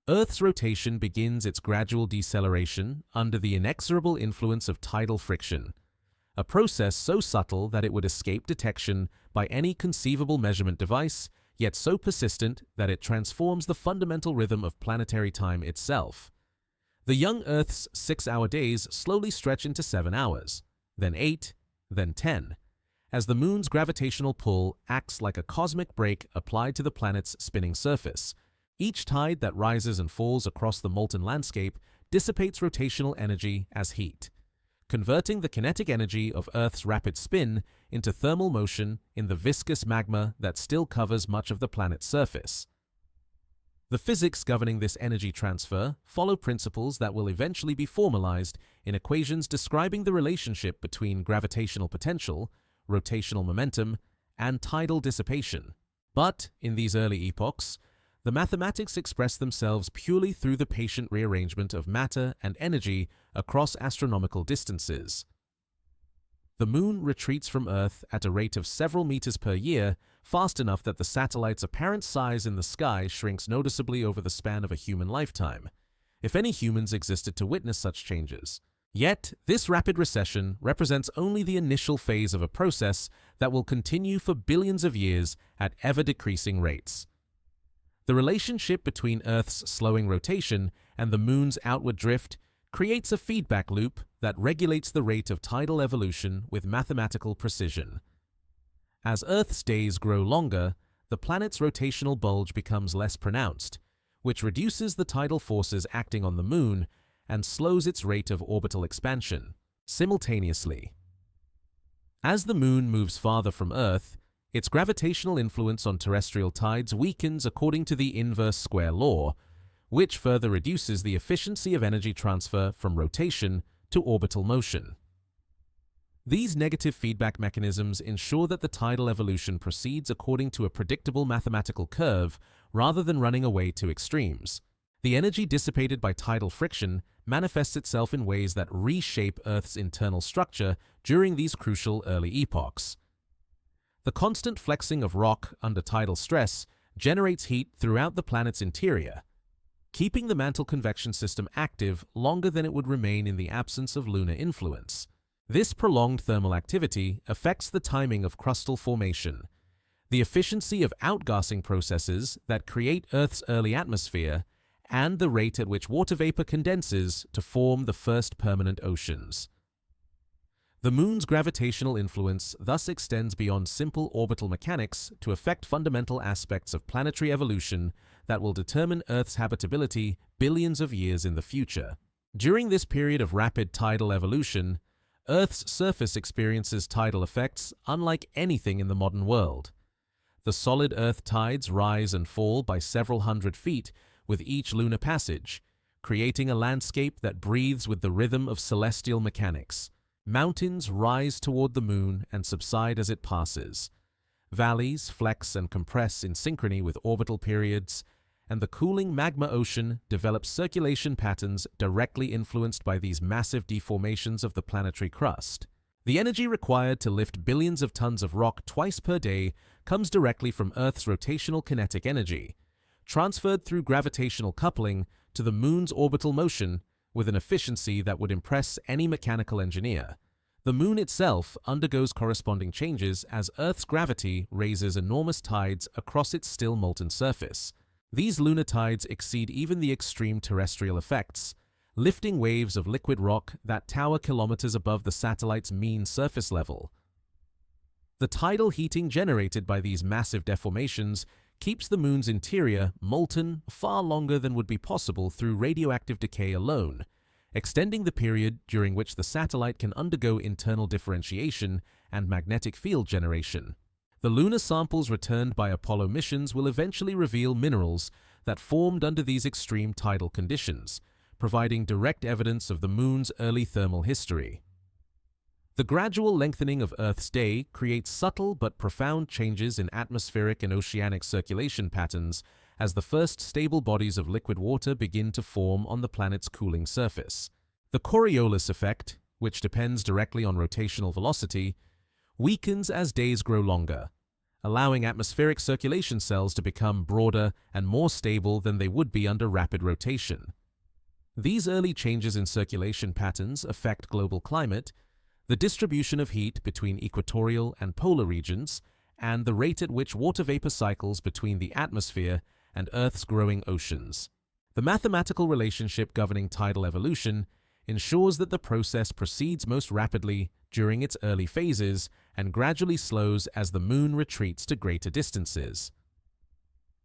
Earth's rotation begins its gradual deceleration under the inexorable influence of tidal friction, a process so subtle that it would escape detection by any conceivable measurement device, yet so persistent that it transforms the fundamental rhythm of planetary time itself. The young Earth's 6-hour days slowly stretch into 7 hours, then 8, then 10, as the Moon's gravitational pull acts like a cosmic brake applied to the planet's spinning surface. Each tide that rises and falls across the molten landscape dissipates rotational energy as heat, converting the kinetic energy of Earth's rapid spin into thermal motion in the viscous magma that still covers much of the planet's surface. The physics governing this energy transfer follow principles that will eventually be formalized in equations describing the relationship between gravitational potential, rotational momentum, and tidal dissipation. But, in these early epochs, the mathematics express themselves purely through the patient rearrangement of matter and energy across astronomical distances. The Moon retreats from Earth at a rate of several meters per year, fast enough that the satellite's apparent size in the sky shrinks noticeably over the span of a human lifetime, if any humans existed to witness such changes. Yet, this rapid recession represents only the initial phase of a process that will continue for billions of years at ever-decreasing rates. The relationship between Earth's slowing rotation and the Moon's outward drift creates a feedback loop that regulates the rate of tidal evolution with mathematical precision. As Earth's days grow longer, the planet's rotational bulge becomes less pronounced, which reduces the tidal forces acting on the Moon and slows its rate of orbital expansion. Simultaneously, as the Moon moves farther from Earth, its gravitational influence on terrestrial tides weakens according to the inverse square law, which further reduces the efficiency of energy transfer from rotation to orbital motion. These negative feedback mechanisms ensure that the tidal evolution proceeds according to a predictable mathematical curve rather than running away to extremes. The energy dissipated by tidal friction manifests itself in ways that reshape Earth's internal structure during these crucial early epochs. The constant flexing of rock under tidal stress generates heat throughout the planet's interior, keeping the mantle convection system active longer than it would remain in the absence of lunar influence. This prolonged thermal activity affects the timing of crustal formation, the efficiency of outgassing processes that create Earth's early atmosphere, and the rate at which water vapor condenses to form the first permanent oceans. The Moon's gravitational influence thus extends beyond simple orbital mechanics to affect fundamental aspects of planetary evolution that will determine Earth's habitability billions of years in the future. During this period of rapid tidal evolution, Earth's surface experiences tidal effects unlike anything in the modern world. The solid Earth tides rise and fall by several hundred feet with each lunar passage, creating a landscape that breathes with the rhythm of celestial mechanics. Mountains rise toward the Moon and subside as it passes. Valleys flex and compress in synchrony with orbital periods, and the cooling magma ocean develops circulation patterns directly influenced by these massive deformations of the planetary crust. The energy required to lift billions of tons of rock twice per day comes directly from Earth's rotational kinetic energy, transferred through gravitational coupling to the Moon's orbital motion with an efficiency that would impress any mechanical engineer. The Moon itself undergoes corresponding changes as Earth's gravity raises enormous tides across its still molten surface. These lunar tides exceed even the extreme terrestrial effects, lifting waves of liquid rock that tower kilometers above the satellite's mean surface level. The tidal heating generated by these massive deformations keeps the Moon's interior molten far longer than would be possible through radioactive decay alone, extending the period during which the satellite can undergo internal differentiation and magnetic field generation. The lunar samples returned by Apollo missions will eventually reveal minerals that formed under these extreme tidal conditions, providing direct evidence of the Moon's early thermal history. The gradual lengthening of Earth's day creates subtle but profound changes in atmospheric and oceanic circulation patterns as the first stable bodies of liquid water begin to form on the planet's cooling surface. The Coriolis effect, which depends directly on rotational velocity, weakens as days grow longer, allowing atmospheric circulation cells to become broader and more stable than they would be under rapid rotation. These early changes in circulation patterns affect global climate, the distribution of heat between equatorial and polar regions, and the rate at which water vapor cycles between the atmosphere and Earth's growing oceans. The mathematical relationship governing tidal evolution ensures that the process proceeds most rapidly during its early phases and gradually slows as the Moon retreats to greater distances.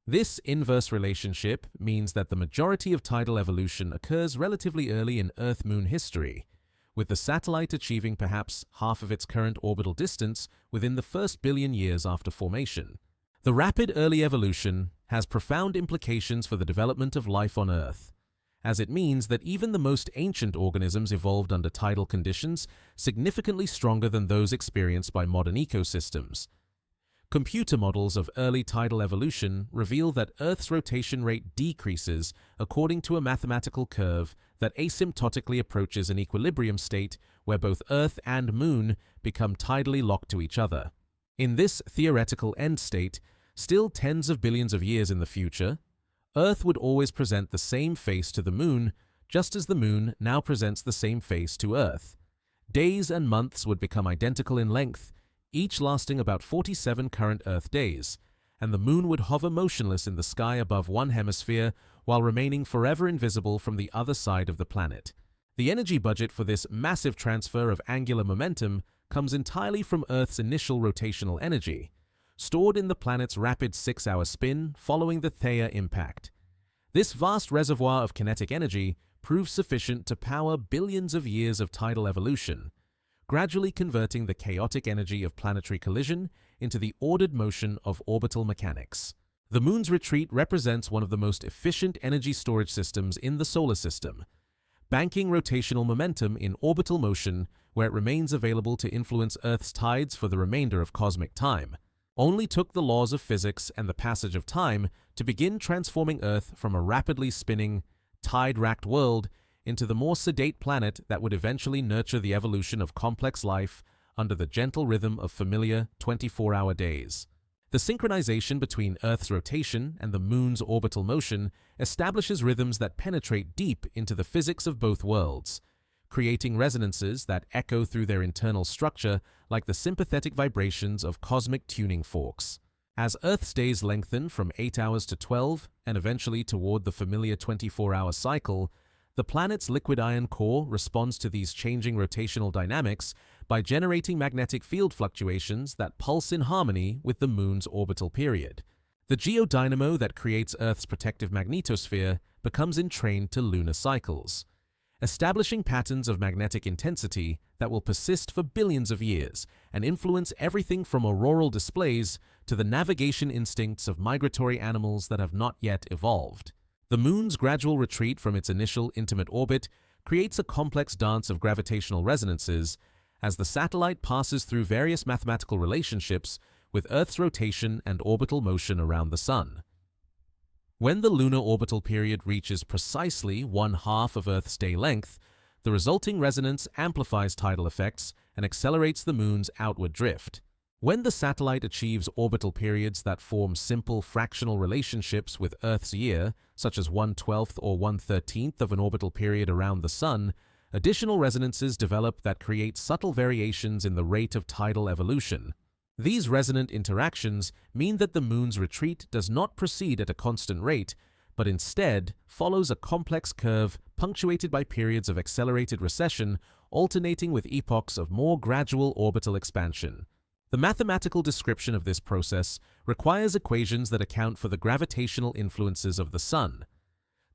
This inverse relationship means that the majority of tidal evolution occurs relatively early in Earth-Moon history, with the satellite achieving perhaps half of its current orbital distance within the first billion years after formation. The rapid early evolution has profound implications for the development of life on Earth, as it means that even the most ancient organisms evolved under tidal conditions significantly stronger than those experienced by modern ecosystems. Computer models of early tidal evolution reveal that Earth's rotation rate decreases according to a mathematical curve that asymptotically approaches an equilibrium state where both Earth and Moon become tidally locked to each other. In this theoretical end state, still tens of billions of years in the future, Earth would always present the same face to the Moon, just as the Moon now presents the same face to Earth. Days and months would become identical in length, each lasting about 47 current Earth days, and the Moon would hover motionless in the sky above one hemisphere while remaining forever invisible from the other side of the planet. The energy budget for this massive transfer of angular momentum comes entirely from Earth's initial rotational energy, stored in the planet's rapid 6-hour spin following the Theia impact. This vast reservoir of kinetic energy proves sufficient to power billions of years of tidal evolution, gradually converting the chaotic energy of planetary collision into the ordered motion of orbital mechanics. The Moon's retreat represents one of the most efficient energy storage systems in the solar system, banking rotational momentum in orbital motion where it remains available to influence Earth's tides for the remainder of cosmic time. Only took the laws of physics and the passage of time to begin transforming Earth from a rapidly spinning, tide-racked world into the more sedate planet that would eventually nurture the evolution of complex life under the gentle rhythm of familiar 24-hour days. The synchronization between Earth's rotation and the Moon's orbital motion establishes rhythms that penetrate deep into the physics of both worlds, creating resonances that echo through their internal structure like the sympathetic vibrations of cosmic tuning forks. As Earth's days lengthen from 8 hours to 12 and eventually toward the familiar 24-hour cycle, the planet's liquid iron core responds to these changing rotational dynamics by generating magnetic field fluctuations that pulse in harmony with the Moon's orbital period. The geodynamo that creates Earth's protective magnetosphere becomes entrained to lunar cycles, establishing patterns of magnetic intensity that will persist for billions of years and influence everything from auroral displays to the navigation instincts of migratory animals that have not yet evolved. The Moon's gradual retreat from its initial intimate orbit creates a complex dance of gravitational resonances as the satellite passes through various mathematical relationships with Earth's rotation and orbital motion around the Sun. When the lunar orbital period reaches precisely 1/2 of Earth's day length, the resulting resonance amplifies tidal effects and accelerates the Moon's outward drift. When the satellite achieves orbital periods that form simple fractional relationships with Earth's year, such as 1/12 or 1/13 of an orbital period around the Sun, additional resonances develop that create subtle variations in the rate of tidal evolution. These resonant interactions mean that the Moon's retreat does not proceed at a constant rate, but instead follows a complex curve punctuated by periods of accelerated recession alternating with epochs of more gradual orbital expansion. The mathematical description of this process requires equations that account for the gravitational influences of the Sun,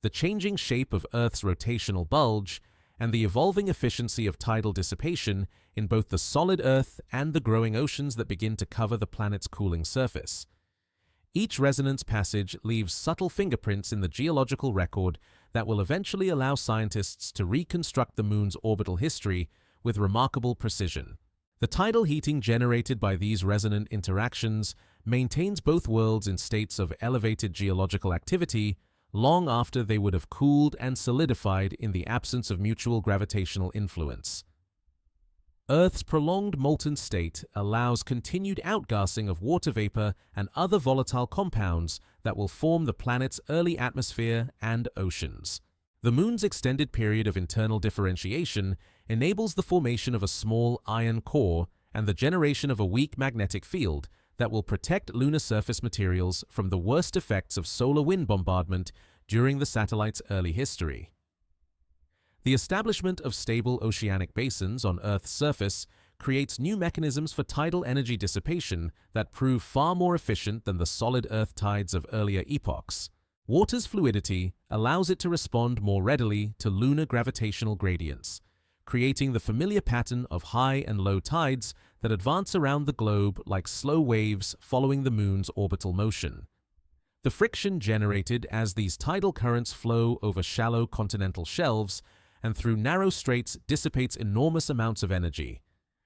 the changing shape of Earth's rotational bulge, and the evolving efficiency of tidal dissipation in both the solid Earth and the growing oceans that begin to cover the planet's cooling surface. Each resonance passage leaves subtle fingerprints in the geological record that will eventually allow scientists to reconstruct the Moon's orbital history with remarkable precision. The tidal heating generated by these resonant interactions maintains both worlds in states of elevated geological activity long after they would have cooled and solidified in the absence of mutual gravitational influence. Earth's prolonged molten state allows continued outgassing of water vapor and other volatile compounds that will form the planet's early atmosphere and oceans. The Moon's extended period of internal differentiation enables the formation of a small iron core and the generation of a weak magnetic field that will protect lunar surface materials from the worst effects of solar wind bombardment during the satellite's early history. The establishment of stable oceanic basins on Earth's surface creates new mechanisms for tidal energy dissipation that prove far more efficient than the solid Earth tides of earlier epochs. Water's fluidity allows it to respond more readily to lunar gravitational gradients, creating the familiar pattern of high and low tides that advance around the globe like slow waves following the Moon's orbital motion. The friction generated as these tidal currents flow over shallow continental shelves and through narrow straits dissipates enormous amounts of energy,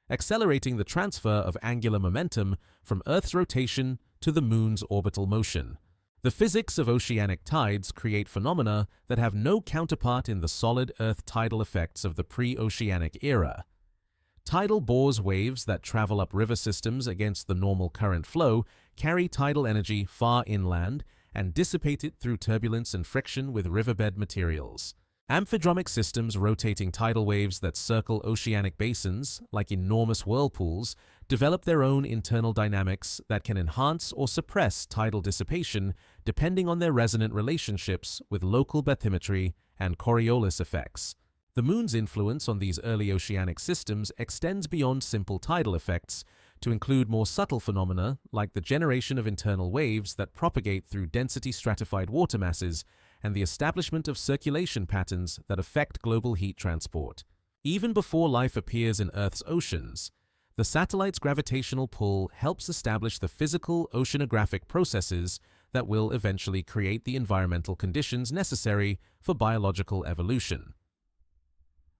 accelerating the transfer of angular momentum from Earth's rotation to the Moon's orbital motion. The physics of oceanic tides create phenomena that have no counterpart in the solid Earth tidal effects of the pre-oceanic era. Tidal bores waves that travel up river systems against the normal current flow carry tidal energy far inland and dissipate it through turbulence and friction with riverbed materials. Amphidromic systems rotating tidal waves that circle oceanic basins, like enormous whirlpools, develop their own internal dynamics that can enhance or suppress tidal dissipation depending on their resonant relationships with local bathymetry and Coriolis effects. The Moon's influence on these early oceanic systems extends beyond simple tidal effects to include more subtle phenomena like the generation of internal waves that propagate through density stratified water masses and the establishment of circulation patterns that affect global heat transport. Even before life appears in Earth's oceans, the satellite's gravitational pull helps establish the physical oceanographic processes that will eventually create the environmental conditions necessary for biological evolution.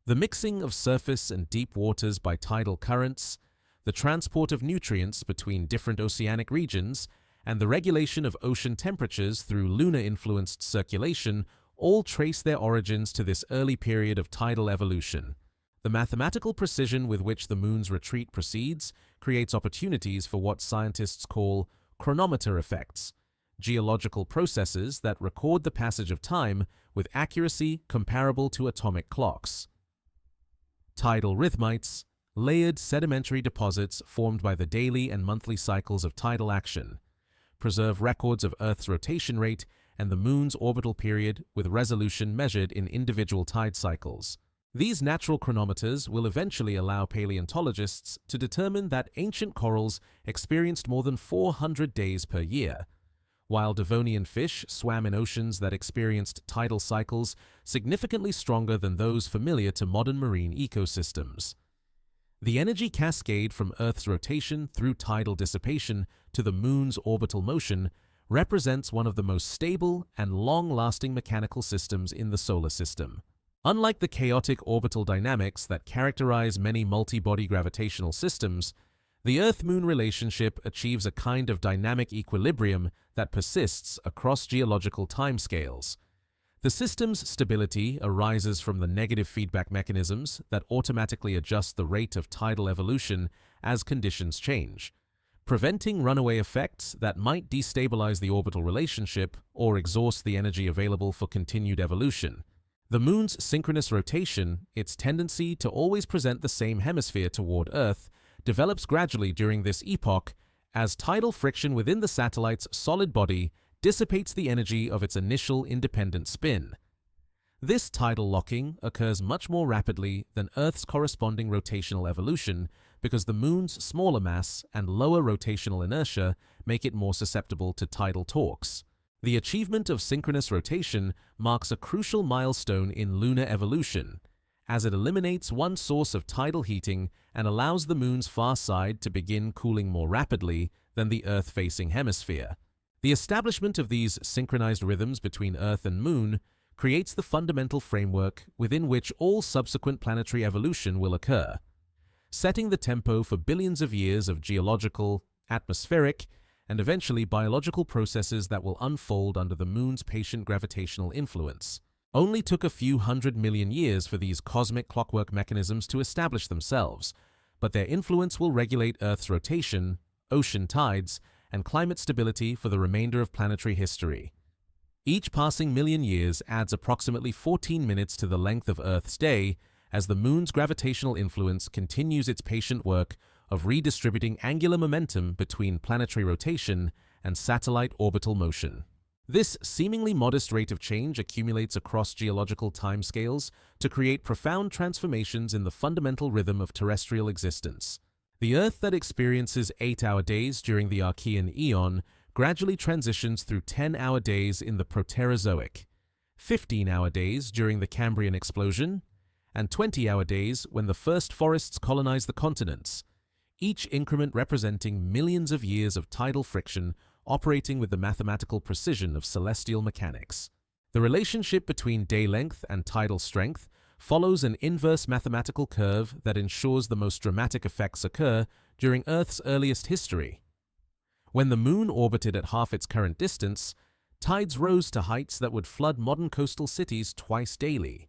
The mixing of surface and deep waters by tidal currents, the transport of nutrients between different oceanic regions, and the regulation of ocean temperatures through lunar-influenced circulation all trace their origins to this early period of tidal evolution. The mathematical precision with which the Moon's retreat proceeds creates opportunities for what scientists call chronometer effects, geological processes that record the passage of time with accuracy comparable to atomic clocks. Tidal rhythmites, layered sedimentary deposits formed by the daily and monthly cycles of tidal action, preserve records of Earth's rotation rate and the Moon's orbital period with resolution measured in individual tide cycles. These natural chronometers will eventually allow paleontologists to determine that ancient corals experienced more than 400 days per year, while Devonian fish swam in oceans that experienced tidal cycles significantly stronger than those familiar to modern marine ecosystems. The energy cascade from Earth's rotation through tidal dissipation to the Moon's orbital motion represents one of the most stable and long-lasting mechanical systems in the solar system. Unlike the chaotic orbital dynamics that characterize many multi-body gravitational systems, the Earth-Moon relationship achieves a kind of dynamic equilibrium that persists across geological timescales. The system's stability arises from the negative feedback mechanisms that automatically adjust the rate of tidal evolution as conditions change, preventing runaway effects that might destabilize the orbital relationship or exhaust the energy available for continued evolution. The Moon's synchronous rotation, its tendency to always present the same hemisphere toward Earth, develops gradually during this epoch as tidal friction within the satellite's solid body dissipates the energy of its initial independent spin. This tidal locking occurs much more rapidly than Earth's corresponding rotational evolution because the Moon's smaller mass and lower rotational inertia make it more susceptible to tidal torques. The achievement of synchronous rotation marks a crucial milestone in lunar evolution, as it eliminates one source of tidal heating and allows the Moon's far side to begin cooling more rapidly than the Earth-facing hemisphere. The establishment of these synchronized rhythms between Earth and Moon creates the fundamental framework within which all subsequent planetary evolution will occur, setting the tempo for billions of years of geological, atmospheric, and eventually biological processes that will unfold under the Moon's patient gravitational influence. Only took a few 100 million years for these cosmic clockwork mechanisms to establish themselves, but their influence will regulate Earth's rotation, ocean tides, and climate stability for the remainder of planetary history. Each passing million years adds approximately 14 minutes to the length of Earth's day as the Moon's gravitational influence continues its patient work of redistributing angular momentum between planetary rotation and satellite orbital motion. This seemingly modest rate of change accumulates across geological timescales to create profound transformations in the fundamental rhythm of terrestrial existence. The Earth that experiences 8-hour days during the Archean Eon gradually transitions through 10-hour days in the Proterozoic, 15-hour days during the Cambrian explosion, and 20-hour days when the first forests colonized the continents, each increment representing millions of years of tidal friction operating with the mathematical precision of celestial mechanics. The relationship between day length and tidal strength follows an inverse mathematical curve that ensures the most dramatic effects occur during Earth's earliest history. When the Moon orbited at half its current distance, tides rose to heights that would flood modern coastal cities twice daily,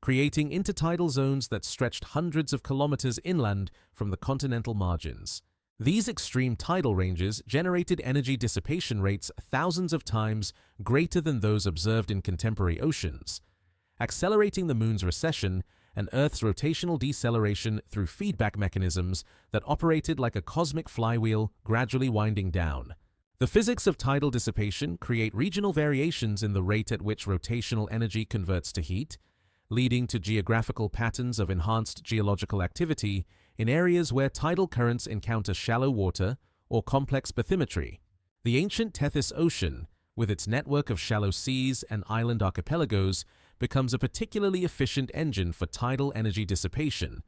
creating intertidal zones that stretched hundreds of kilometers inland from the continental margins. These extreme tidal ranges generated energy dissipation rates thousands of times greater than those observed in contemporary oceans, accelerating the Moon's recession and Earth's rotational deceleration through feedback mechanisms that operated like a cosmic flywheel gradually winding down. The physics of tidal dissipation create regional variations in the rate at which rotational energy converts to heat, leading to geographical patterns of enhanced geological activity in areas where tidal currents encounter shallow water or complex bathymetry. The ancient Tethys Ocean, with its network of shallow seas and island archipelagos, becomes a particularly efficient engine for tidal energy dissipation,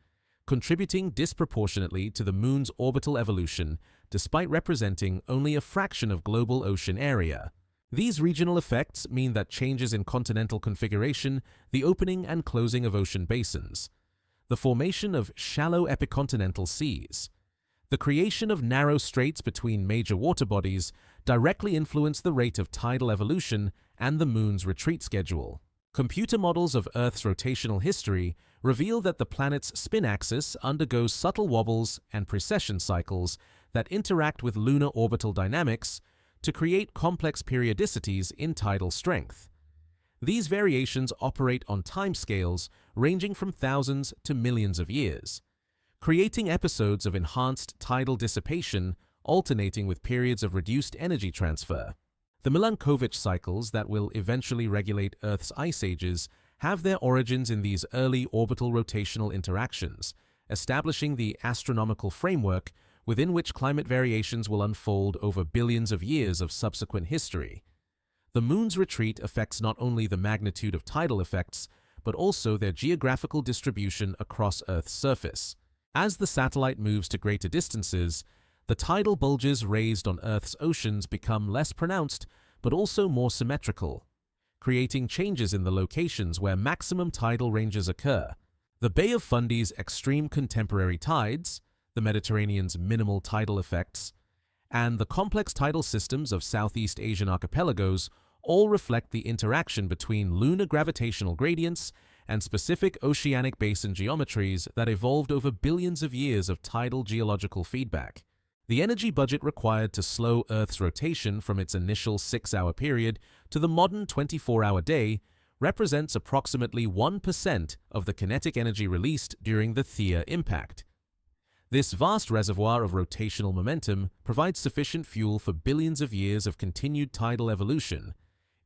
contributing disproportionately to the Moon's orbital evolution despite representing only a fraction of global ocean area. These regional effects mean that changes in continental configuration, the opening and closing of ocean basins, the formation of shallow epicontinental seas, the creation of narrow straits between major water bodies directly influence the rate of tidal evolution and the Moon's retreat schedule. Computer models of Earth's rotational history reveal that the planet's spin axis undergoes subtle wobbles and precession cycles that interact with lunar orbital dynamics to create complex periodicities in tidal strength. These variations operate on timescales ranging from thousands to millions of years, creating episodes of enhanced tidal dissipation alternating with periods of reduced energy transfer. The Milankovitch cycles that will eventually regulate Earth's ice ages have their origins in these early orbital rotational interactions, establishing the astronomical framework within which climate variations will unfold over billions of years of subsequent history. The Moon's retreat affects not only the magnitude of tidal effects, but also their geographical distribution across Earth's surface. As the satellite moves to greater distances, the tidal bulges raised on Earth's oceans become less pronounced, but also more symmetrical, creating changes in the locations where maximum tidal ranges occur. The Bay of Fundy's extreme contemporary tides, the Mediterranean's minimal tidal effects, and the complex tidal systems of Southeast Asian archipelagos all reflect the interaction between lunar gravitational gradients and specific oceanic basin geometries that evolved over billions of years of tidal geological feedback. The energy budget required to slow Earth's rotation from its initial 6-hour period to the modern 24-hour day represents approximately 1% of the kinetic energy released during the Theia impact. This vast reservoir of rotational momentum provides sufficient fuel for billions of years of continued tidal evolution,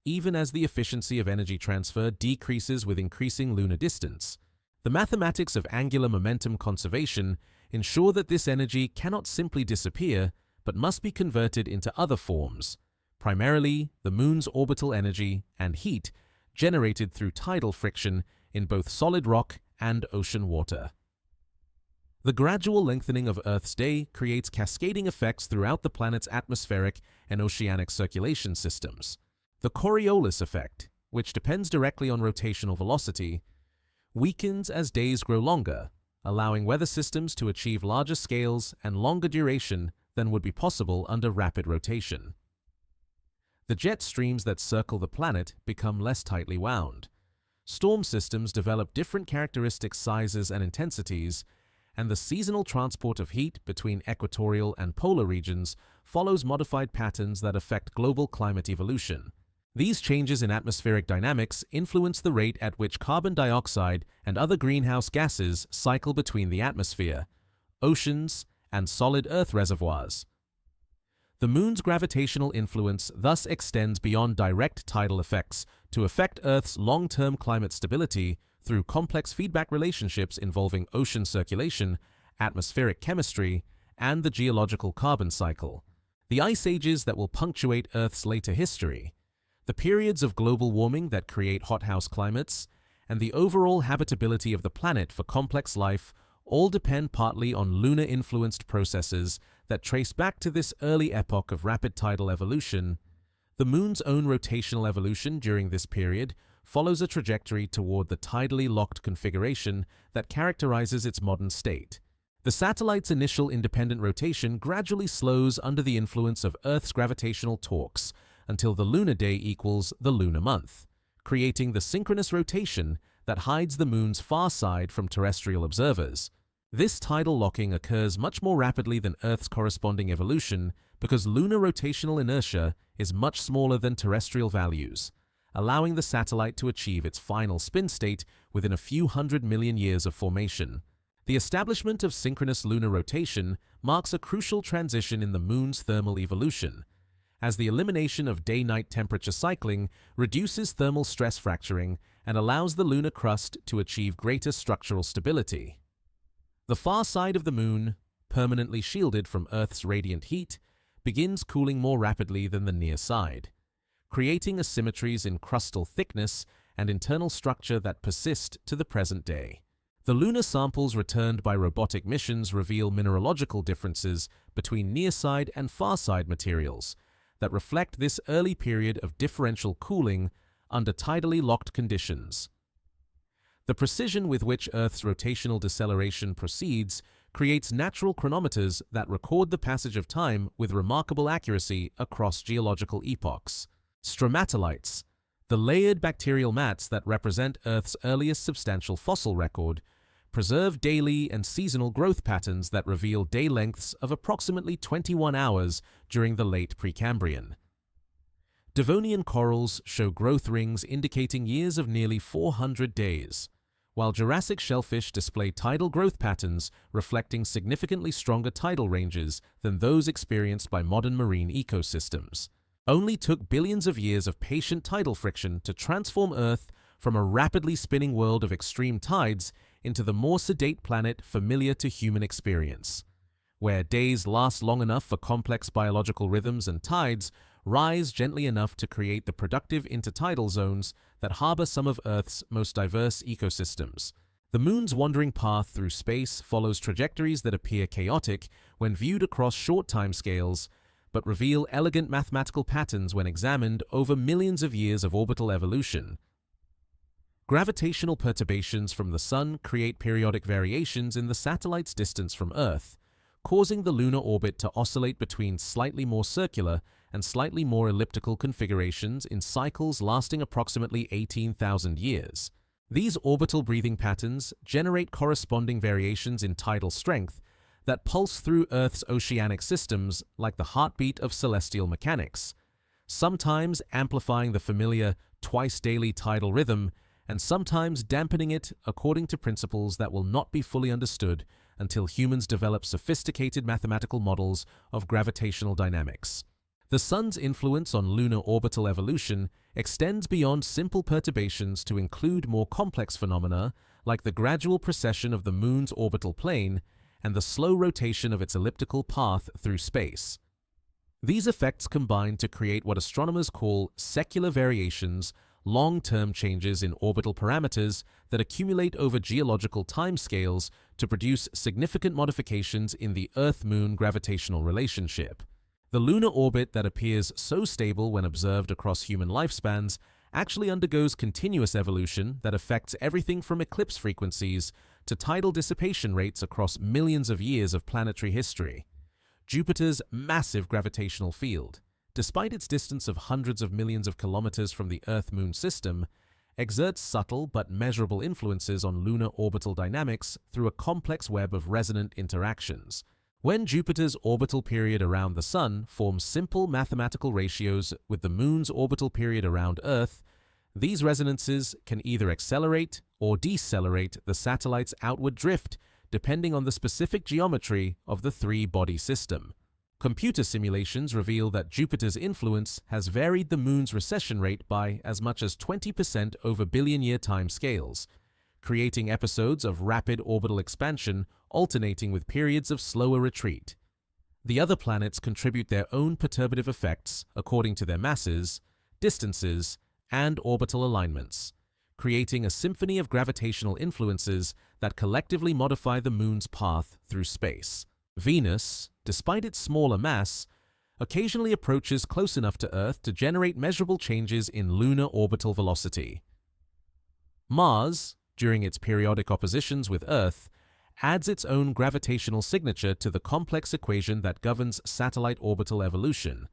even as the efficiency of energy transfer decreases with increasing lunar distance. The mathematics of angular momentum conservation ensure that this energy cannot simply disappear, but must be converted into other forms, primarily the Moon's orbital energy and heat generated through tidal friction in both solid rock and ocean water. The gradual lengthening of Earth's day creates cascading effects throughout the planet's atmospheric and oceanic circulation systems. The Coriolis effect, which depends directly on rotational velocity, weakens as days grow longer, allowing weather systems to achieve larger scales and longer duration than would be possible under rapid rotation. The jet streams that circle the planet become less tightly wound. Storm systems develop different characteristic sizes and intensities, and the seasonal transport of heat between equatorial and polar regions follows modified patterns that affect global climate evolution. These changes in atmospheric dynamics influence the rate at which carbon dioxide and other greenhouse gases cycle between the atmosphere, oceans, and solid Earth reservoirs. The Moon's gravitational influence thus extends beyond direct tidal effects to affect Earth's long-term climate stability through complex feedback relationships involving ocean circulation, atmospheric chemistry, and the geological carbon cycle. The ice ages that will punctuate Earth's later history, the periods of global warming that create hothouse climates, and the overall habitability of the planet for complex life all depend partly on lunar-influenced processes that trace back to this early epoch of rapid tidal evolution. The Moon's own rotational evolution during this period follows a trajectory toward the tidally locked configuration that characterizes its modern state. The satellite's initial independent rotation gradually slows under the influence of Earth's gravitational torques until the lunar day equals the lunar month, creating the synchronous rotation that hides the Moon's far side from terrestrial observers. This tidal locking occurs much more rapidly than Earth's corresponding evolution because lunar rotational inertia is much smaller than terrestrial values, allowing the satellite to achieve its final spin state within a few 100 million years of formation. The establishment of synchronous lunar rotation marks a crucial transition in the Moon's thermal evolution, as the elimination of day-night temperature cycling reduces thermal stress fracturing and allows the lunar crust to achieve greater structural stability. The far side of the Moon, permanently shielded from Earth's radiant heat, begins cooling more rapidly than the near side, creating asymmetries in crustal thickness and internal structure that persist to the present day. The lunar samples returned by robotic missions reveal mineralogical differences between near-side and far-side materials that reflect this early period of differential cooling under tidally locked conditions. The precision with which Earth's rotational deceleration proceeds creates natural chronometers that record the passage of time with remarkable accuracy across geological epochs. Stromatolites, the layered bacterial mats that represent Earth's earliest substantial fossil record, preserve daily and seasonal growth patterns that reveal day lengths of approximately 21 hours during the late Precambrian. Devonian corals show growth rings indicating years of nearly 400 days, while Jurassic shellfish display tidal growth patterns reflecting significantly stronger tidal ranges than those experienced by modern marine ecosystems. Only took billions of years of patient tidal friction to transform Earth from a rapidly spinning world of extreme tides into the more sedate planet familiar to human experience, where days last long enough for complex biological rhythms and tides rise gently enough to create the productive intertidal zones that harbor some of Earth's most diverse ecosystems. The Moon's wandering path through space follows trajectories that appear chaotic when viewed across short timescales, but reveal elegant mathematical patterns when examined over millions of years of orbital evolution. Gravitational perturbations from the Sun create periodic variations in the satellite's distance from Earth, causing the lunar orbit to oscillate between slightly more circular and slightly more elliptical configurations in cycles lasting approximately 18,000 years. These orbital breathing patterns generate corresponding variations in tidal strength that pulse through Earth's oceanic systems like the heartbeat of celestial mechanics, sometimes amplifying the familiar twice-daily tidal rhythm and sometimes dampening it according to principles that will not be fully understood until humans develop sophisticated mathematical models of gravitational dynamics. The Sun's influence on lunar orbital evolution extends beyond simple perturbations to include more complex phenomena like the gradual precession of the Moon's orbital plane and the slow rotation of its elliptical path through space. These effects combine to create what astronomers call secular variations long-term changes in orbital parameters that accumulate over geological timescales to produce significant modifications in the Earth-Moon gravitational relationship. The lunar orbit that appears so stable when observed across human lifespans actually undergoes continuous evolution that affects everything from eclipse frequencies to tidal dissipation rates across millions of years of planetary history. Jupiter's massive gravitational field, despite its distance of hundreds of millions of kilometers from the Earth-Moon system, exerts subtle but measurable influences on lunar orbital dynamics through a complex web of resonant interactions. When Jupiter's orbital period around the Sun forms simple mathematical ratios with the Moon's orbital period around Earth, these resonances can either accelerate or decelerate the satellite's outward drift depending on the specific geometry of the three-body system. Computer simulations reveal that Jupiter's influence has varied the Moon's recession rate by as much as 20% over billion-year time scales, creating episodes of rapid orbital expansion alternating with periods of slower retreat. The other planets contribute their own perturbative effects according to their masses, distances, and orbital alignments, creating a symphony of gravitational influences that collectively modify the Moon's path through space. Venus, despite its smaller mass, occasionally approaches close enough to Earth to generate measurable changes in lunar orbital velocity. Mars, during its periodic oppositions with Earth, adds its own gravitational signature to the complex equation that governs satellite orbital evolution.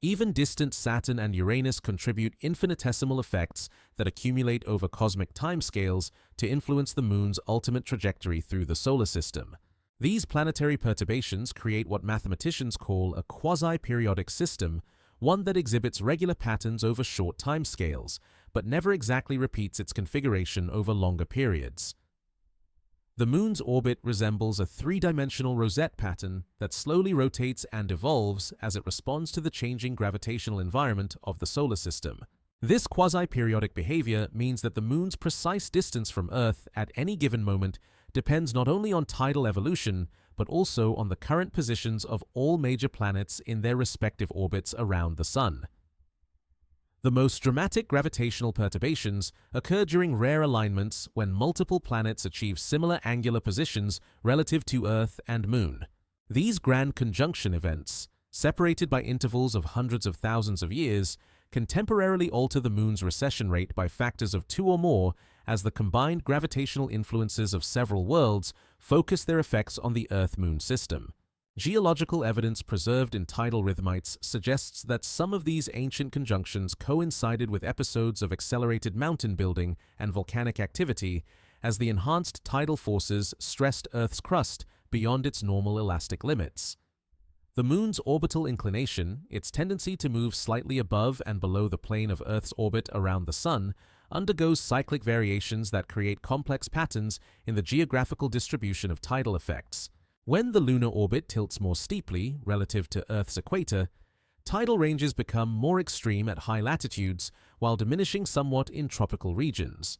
Even distant Saturn and Uranus contribute infinitesimal effects that accumulate over cosmic timescales to influence the Moon's ultimate trajectory through the solar system. These planetary perturbations create what mathematicians call a quasi-periodic system, one that exhibits regular patterns over short timescales, but never exactly repeats its configuration over longer periods. The Moon's orbit resembles a three-dimensional rosette pattern that slowly rotates and evolves as it responds to the changing gravitational environment of the solar system. This quasi-periodic behavior means that the Moon's precise distance from Earth at any given moment depends not only on tidal evolution, but also on the current positions of all major planets in their respective orbits around the Sun. The most dramatic gravitational perturbations occur during rare alignments when multiple planets achieve similar angular positions relative to Earth and Moon. These grand conjunction events, separated by intervals of hundreds of thousands of years, can temporarily alter the Moon's recession rate by factors of 2 or more as the combined gravitational influences of several worlds focus their effects on the Earth-Moon system. Geological evidence preserved in tidal rhythmites suggests that some of these ancient conjunctions coincided with episodes of accelerated mountain building and volcanic activity as the enhanced tidal forces stressed Earth's crust beyond its normal elastic limits. The Moon's orbital inclination, its tendency to move slightly above and below the plane of Earth's orbit around the Sun, undergoes cyclic variations that create complex patterns in the geographical distribution of tidal effects. When the lunar orbit tilts more steeply relative to Earth's equator, tidal ranges become more extreme at high latitudes while diminishing somewhat in tropical regions.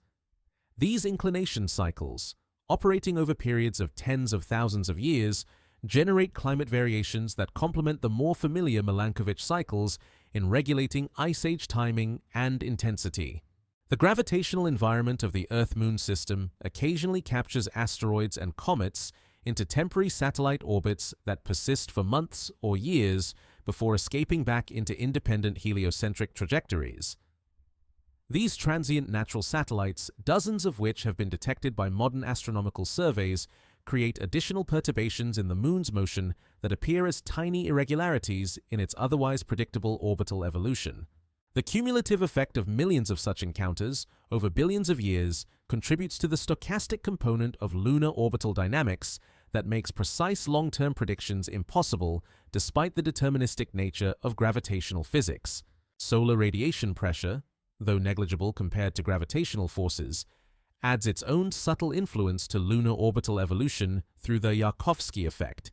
These inclination cycles, operating over periods of tens of thousands of years, generate climate variations that complement the more familiar Milankovitch cycles in regulating ice age timing and intensity. The gravitational environment of the Earth-Moon system occasionally captures asteroids and comets into temporary satellite orbits that persist for months or years before escaping back into independent heliocentric trajectories. These transient natural satellites, dozens of which have been detected by modern astronomical surveys, create additional perturbations in the Moon's motion that appear as tiny irregularities in its otherwise predictable orbital evolution. The cumulative effect of millions of such encounters over billions of years contributes to the stochastic component of lunar orbital dynamics that makes precise long-term predictions impossible despite the deterministic nature of gravitational physics. Solar radiation pressure, though negligible compared to gravitational forces, adds its own subtle influence to lunar orbital evolution through the Yarkovsky effect,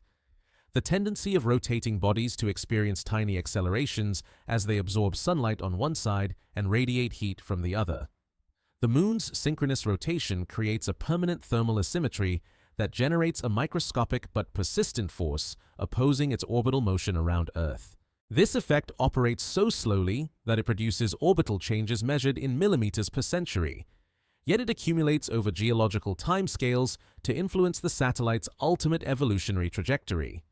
the tendency of rotating bodies to experience tiny accelerations as they absorb sunlight on one side and radiate heat from the other. The Moon's synchronous rotation creates a permanent thermal asymmetry that generates a microscopic but persistent force opposing its orbital motion around Earth. This effect operates so slowly that it produces orbital changes measured in millimeters per century, yet it accumulates over geological timescales to influence the satellite's ultimate evolutionary trajectory.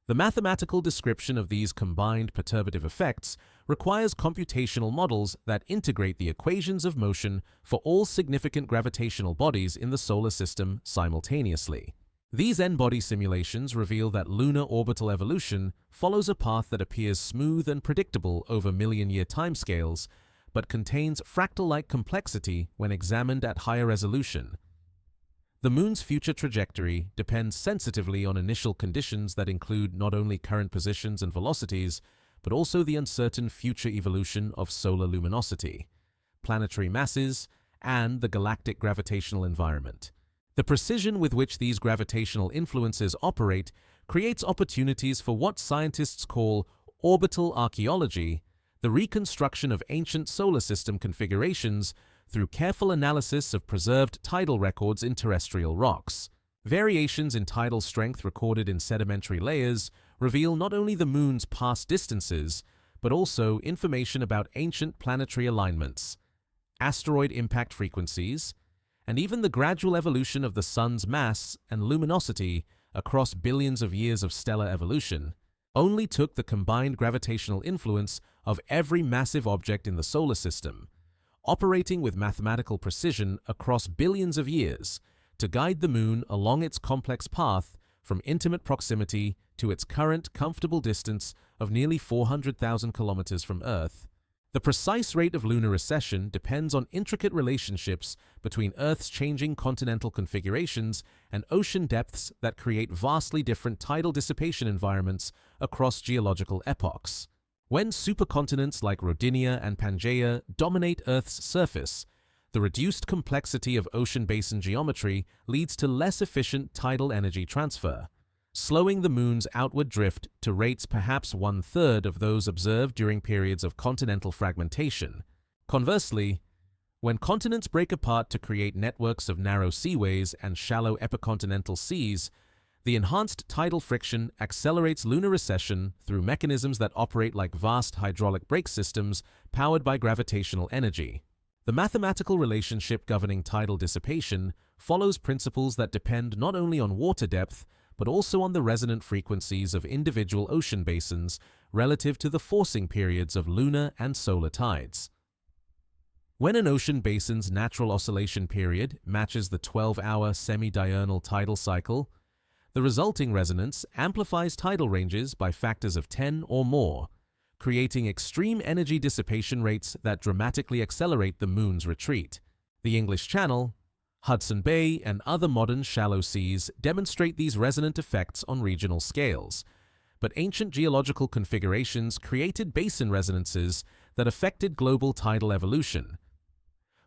The mathematical description of these combined perturbative effects requires computational models that integrate the equations of motion for all significant gravitational bodies in the solar system simultaneously. These N-body simulations reveal that lunar orbital evolution follows a path that appears smooth and predictable over million-year timescales, but contains fractal-like complexity when examined at higher resolution. The Moon's future trajectory depends sensitively on initial conditions that include not only current positions and velocities, but also the uncertain future evolution of solar luminosity, planetary masses, and the galactic gravitational environment. The precision with which these gravitational influences operate creates opportunities for what scientists call orbital archaeology, the reconstruction of ancient solar system configurations through careful analysis of preserved tidal records in terrestrial rocks. Variations in tidal strength recorded in sedimentary layers reveal not only the Moon's past distances, but also information about ancient planetary alignments, asteroid impact frequencies, and even the gradual evolution of the Sun's mass and luminosity across billions of years of stellar evolution. Only took the combined gravitational influence of every massive object in the solar system, operating with mathematical precision across billions of years, to guide the Moon along its complex path from intimate proximity to its current comfortable distance of nearly 400,000 kilometers from Earth. The precise rate of lunar recession depends on intricate relationships between Earth's changing continental configurations and ocean depths that create vastly different tidal dissipation environments across geological epochs. When supercontinents like Rodinia and Pangaea dominate Earth's surface, the reduced complexity of ocean basin geometry leads to less efficient tidal energy transfer, slowing the Moon's outward drift to rates perhaps one-third of those observed during periods of continental fragmentation. Conversely, when continents break apart to create networks of narrow seaways and shallow epicontinental seas, the enhanced tidal friction accelerates lunar recession through mechanisms that operate like vast hydraulic brake systems powered by gravitational energy. The mathematical relationship governing tidal dissipation follows principles that depend not only on water depth, but also on the resonant frequencies of individual ocean basins relative to the forcing periods of lunar and solar tides. When an ocean basin's natural oscillation period matches the 12-hour semi-diurnal tidal cycle, the resulting resonance amplifies tidal ranges by factors of 10 or more, creating extreme energy dissipation rates that dramatically accelerate the Moon's retreat. The English Channel, Hudson Bay, and other modern shallow seas demonstrate these resonant effects on regional scales, but ancient geological configurations created basin resonances that affected global tidal evolution.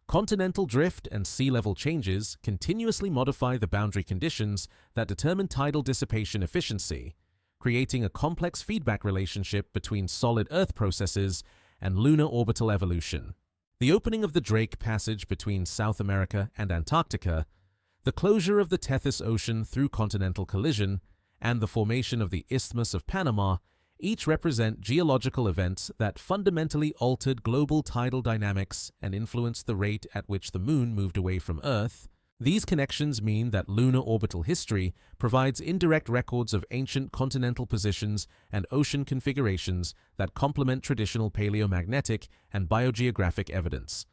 Continental drift and sea level changes continuously modify the boundary conditions that determine tidal dissipation efficiency, creating a complex feedback relationship between solid Earth processes and lunar orbital evolution. The opening of the Drake Passage between South America and Antarctica, the closure of the Tethys Ocean through continental collision, and the formation of the Isthmus of Panama each represent geological events that fundamentally altered global tidal dynamics and influenced the rate at which the Moon moved away from Earth. These connections mean that lunar orbital history provides indirect records of ancient continental positions and ocean configurations that complement traditional paleomagnetic and biogeographic evidence.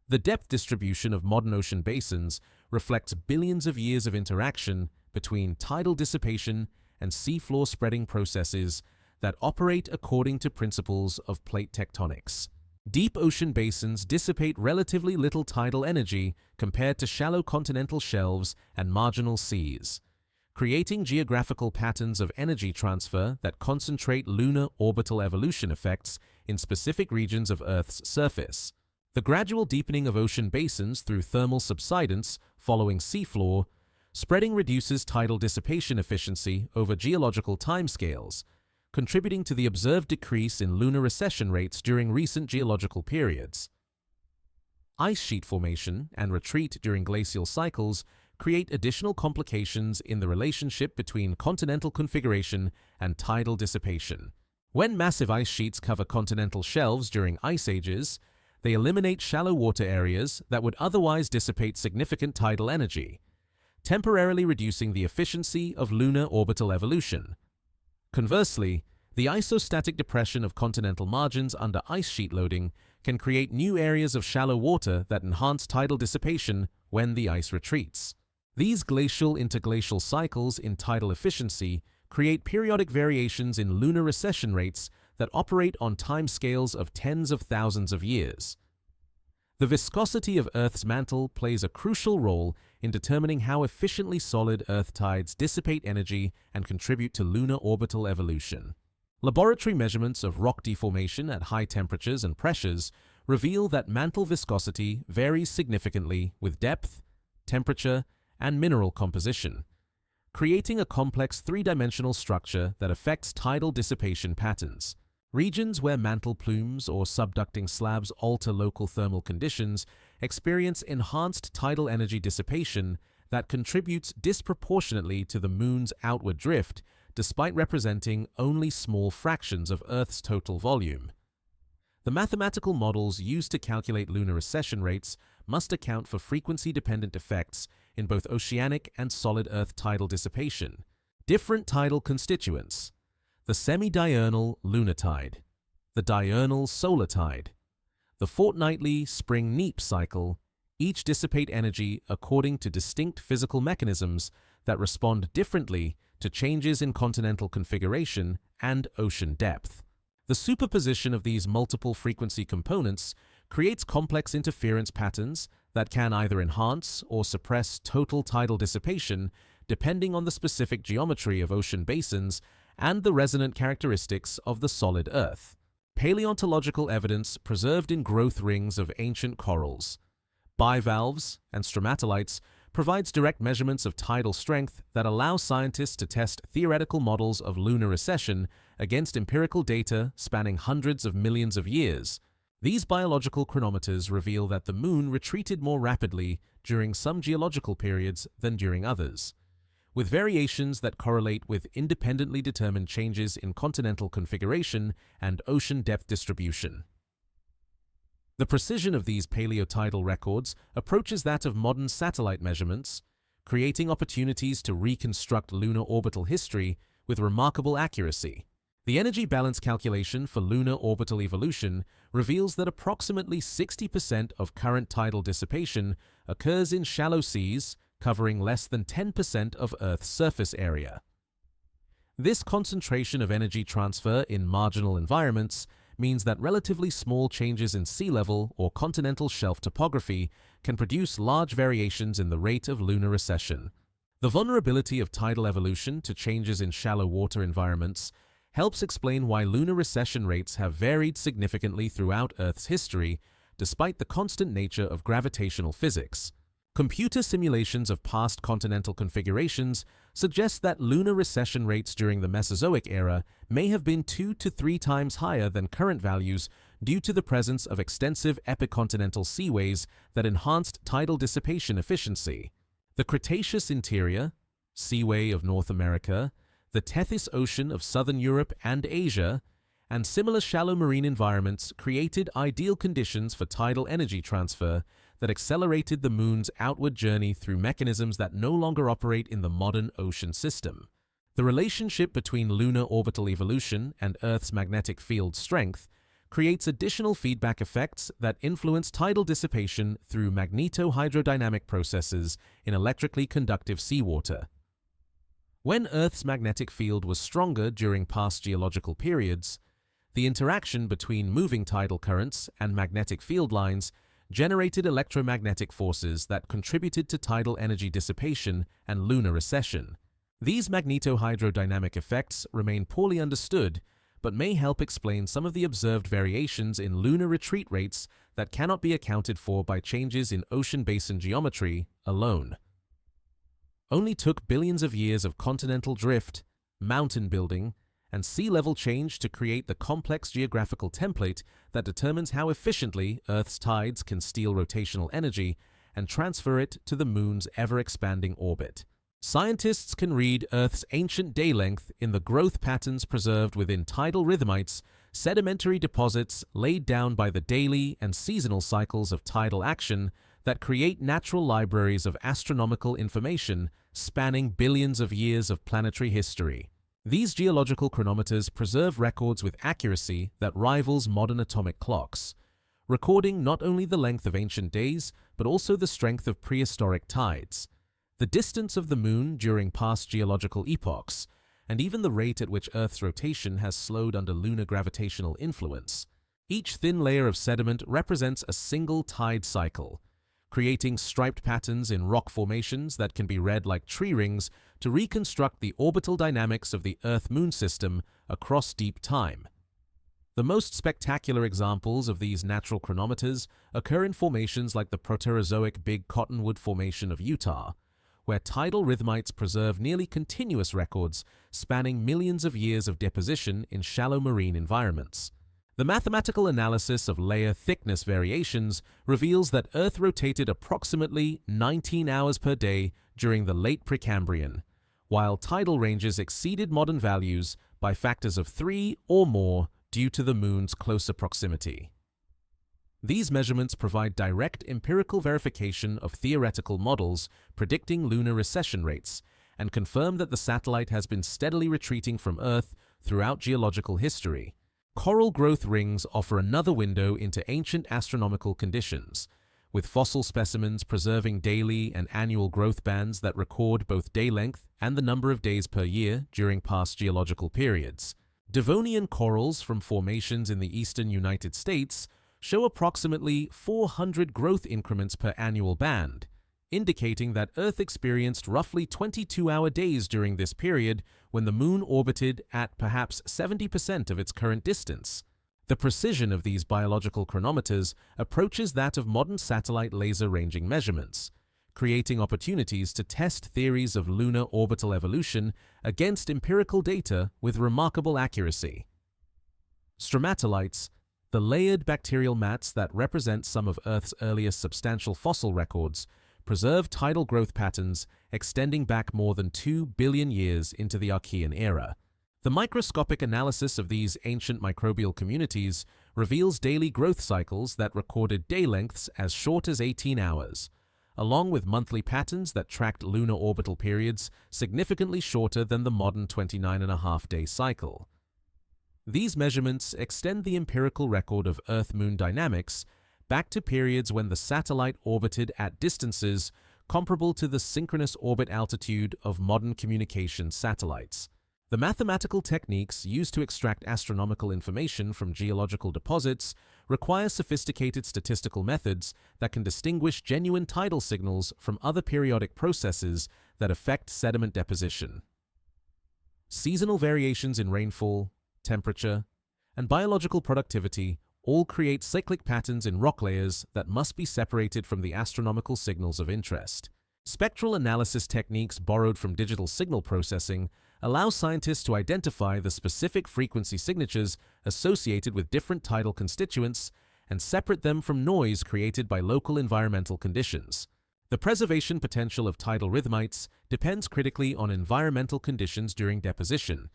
The depth distribution of modern ocean basins reflects billions of years of interaction between tidal dissipation and seafloor spreading processes that operate according to principles of plate tectonics. Deep ocean basins dissipate relatively little tidal energy compared to shallow continental shelves and marginal seas, creating geographical patterns of energy transfer that concentrate lunar orbital evolution effects in specific regions of Earth's surface. The gradual deepening of ocean basins through thermal subsidence following seafloor spreading reduces tidal dissipation efficiency over geological timescales, contributing to the observed decrease in lunar recession rates during recent geological periods. Ice sheet formation and retreat during glacial cycles create additional complications in the relationship between continental configuration and tidal dissipation. When massive ice sheets cover continental shelves during ice ages, they eliminate shallow water areas that would otherwise dissipate significant tidal energy, temporarily reducing the efficiency of lunar orbital evolution. Conversely, the isostatic depression of continental margins under ice sheet loading can create new areas of shallow water that enhance tidal dissipation when the ice retreats. These glacial-interglacial cycles in tidal efficiency create periodic variations in lunar recession rates that operate on timescales of tens of thousands of years. The viscosity of Earth's mantle plays a crucial role in determining how efficiently solid Earth tides dissipate energy and contribute to lunar orbital evolution. Laboratory measurements of rock deformation at high temperatures and pressures reveal that mantle viscosity varies significantly with depth, temperature, and mineral composition, creating a complex three-dimensional structure that affects tidal dissipation patterns. Regions where mantle plumes or subducting slabs alter local thermal conditions experience enhanced tidal energy dissipation that contributes disproportionately to the Moon's outward drift, despite representing only small fractions of Earth's total volume. The mathematical models used to calculate lunar recession rates must account for frequency-dependent effects in both oceanic and solid Earth tidal dissipation. Different tidal constituents: the semi-diurnal lunar tide, the diurnal solar tide, the fortnightly spring-neap cycle, each dissipate energy according to distinct physical mechanisms that respond differently to changes in continental configuration and ocean depth. The superposition of these multiple frequency components creates complex interference patterns that can either enhance or suppress total tidal dissipation depending on the specific geometry of ocean basins and the resonant characteristics of the solid Earth. Paleontological evidence preserved in growth rings of ancient corals, bivalves, and stromatolites provides direct measurements of tidal strength that allow scientists to test theoretical models of lunar recession against empirical data spanning hundreds of millions of years. These biological chronometers reveal that the Moon retreated more rapidly during some geological periods than during others, with variations that correlate with independently determined changes in continental configuration and ocean depth distribution. The precision of these paleotidal records approaches that of modern satellite measurements, creating opportunities to reconstruct lunar orbital history with remarkable accuracy. The energy balance calculation for lunar orbital evolution reveals that approximately 60% of current tidal dissipation occurs in shallow seas, covering less than 10% of Earth's surface area. This concentration of energy transfer in marginal environments means that relatively small changes in sea level or continental shelf topography can produce large variations in the rate of lunar recession. The vulnerability of tidal evolution to changes in shallow water environments helps explain why lunar recession rates have varied significantly throughout Earth's history, despite the constant nature of gravitational physics. Computer simulations of past continental configurations suggest that lunar recession rates during the Mesozoic era may have been 2 to 3 times higher than current values due to the presence of extensive epicontinental seaways that enhanced tidal dissipation efficiency. The Cretaceous interior, seaway of North America, the Tethys Ocean of southern Europe and Asia, and similar shallow marine environments created ideal conditions for tidal energy transfer that accelerated the Moon's outward journey through mechanisms that no longer operate in the modern ocean system. The relationship between lunar orbital evolution and Earth's magnetic field strength creates additional feedback effects that influence tidal dissipation through magneto-hydrodynamic processes in electrically conductive seawater. When Earth's magnetic field was stronger during past geological periods, the interaction between moving tidal currents and magnetic field lines generated electromagnetic forces that contributed to tidal energy dissipation and lunar recession. These magneto-hydrodynamic effects remain poorly understood, but may help explain some of the observed variations in lunar retreat rates that cannot be accounted for by changes in ocean basin geometry alone. Only took billions of years of continental drift, mountain building, and sea level change to create the complex geographical template that determines how efficiently Earth's tides can steal rotational energy and transfer it to the Moon's ever-expanding orbit. Scientists can read Earth's ancient day length in the growth patterns preserved within tidal rhythmites, sedimentary deposits laid down by the daily and seasonal cycles of tidal action that create natural libraries of astronomical information spanning billions of years of planetary history. These geological chronometers preserve records with accuracy that rivals modern atomic clocks, recording not only the length of ancient days, but also the strength of prehistoric tides, the distance of the Moon during past geological epochs, and even the rate at which Earth's rotation has slowed under lunar gravitational influence. Each thin layer of sediment represents a single tide cycle, creating striped patterns in rock formations that can be read like tree rings to reconstruct the orbital dynamics of the Earth-Moon system across deep time. The most spectacular examples of these natural chronometers occur in formations like the Proterozoic Big Cottonwood Formation of Utah, where tidal rhythmites preserve nearly continuous records spanning millions of years of deposition in shallow marine environments. The mathematical analysis of layer thickness variations reveals that Earth rotated approximately 19 hours per day during the late Precambrian, while tidal ranges exceeded modern values by factors of 3 or more due to the Moon's closer proximity. These measurements provide direct empirical verification of theoretical models predicting lunar recession rates and confirm that the satellite has been steadily retreating from Earth throughout geological history. Coral growth rings offer another window into ancient astronomical conditions, with fossil specimens preserving daily and annual growth bands that record both day length and the number of days per year during past geological periods. Devonian corals from formations in the eastern United States show approximately 400 growth increments per annual band, indicating that Earth experienced roughly 22-hour days during this period when the Moon orbited at perhaps 70% of its current distance. The precision of these biological chronometers approaches that of modern satellite laser ranging measurements, creating opportunities to test theories of lunar orbital evolution against empirical data with remarkable accuracy. Stromatolites, the layered bacterial mats that represent some of Earth's earliest substantial fossil records, preserve tidal growth patterns extending back more than 2 billion years into the Archean era. The microscopic analysis of these ancient microbial communities reveals daily growth cycles that recorded day lengths as short as 18 hours, along with monthly patterns that tracked lunar orbital periods significantly shorter than the modern 29.5-day cycle. These measurements extend the empirical record of Earth-Moon dynamics back to periods when the satellite orbited at distances comparable to the synchronous orbit altitude of modern communication satellites. The mathematical techniques used to extract astronomical information from geological deposits require sophisticated statistical methods that can distinguish genuine tidal signals from other periodic processes that affect sediment deposition. Seasonal variations in rainfall, temperature, and biological productivity all create cyclic patterns in rock layers that must be separated from the astronomical signals of interest. Spectral analysis techniques borrowed from digital signal processing allow scientists to identify the specific frequency signatures associated with different tidal constituents and separate them from noise created by local environmental conditions. The preservation potential of tidal rhythmites depends critically on environmental conditions during deposition,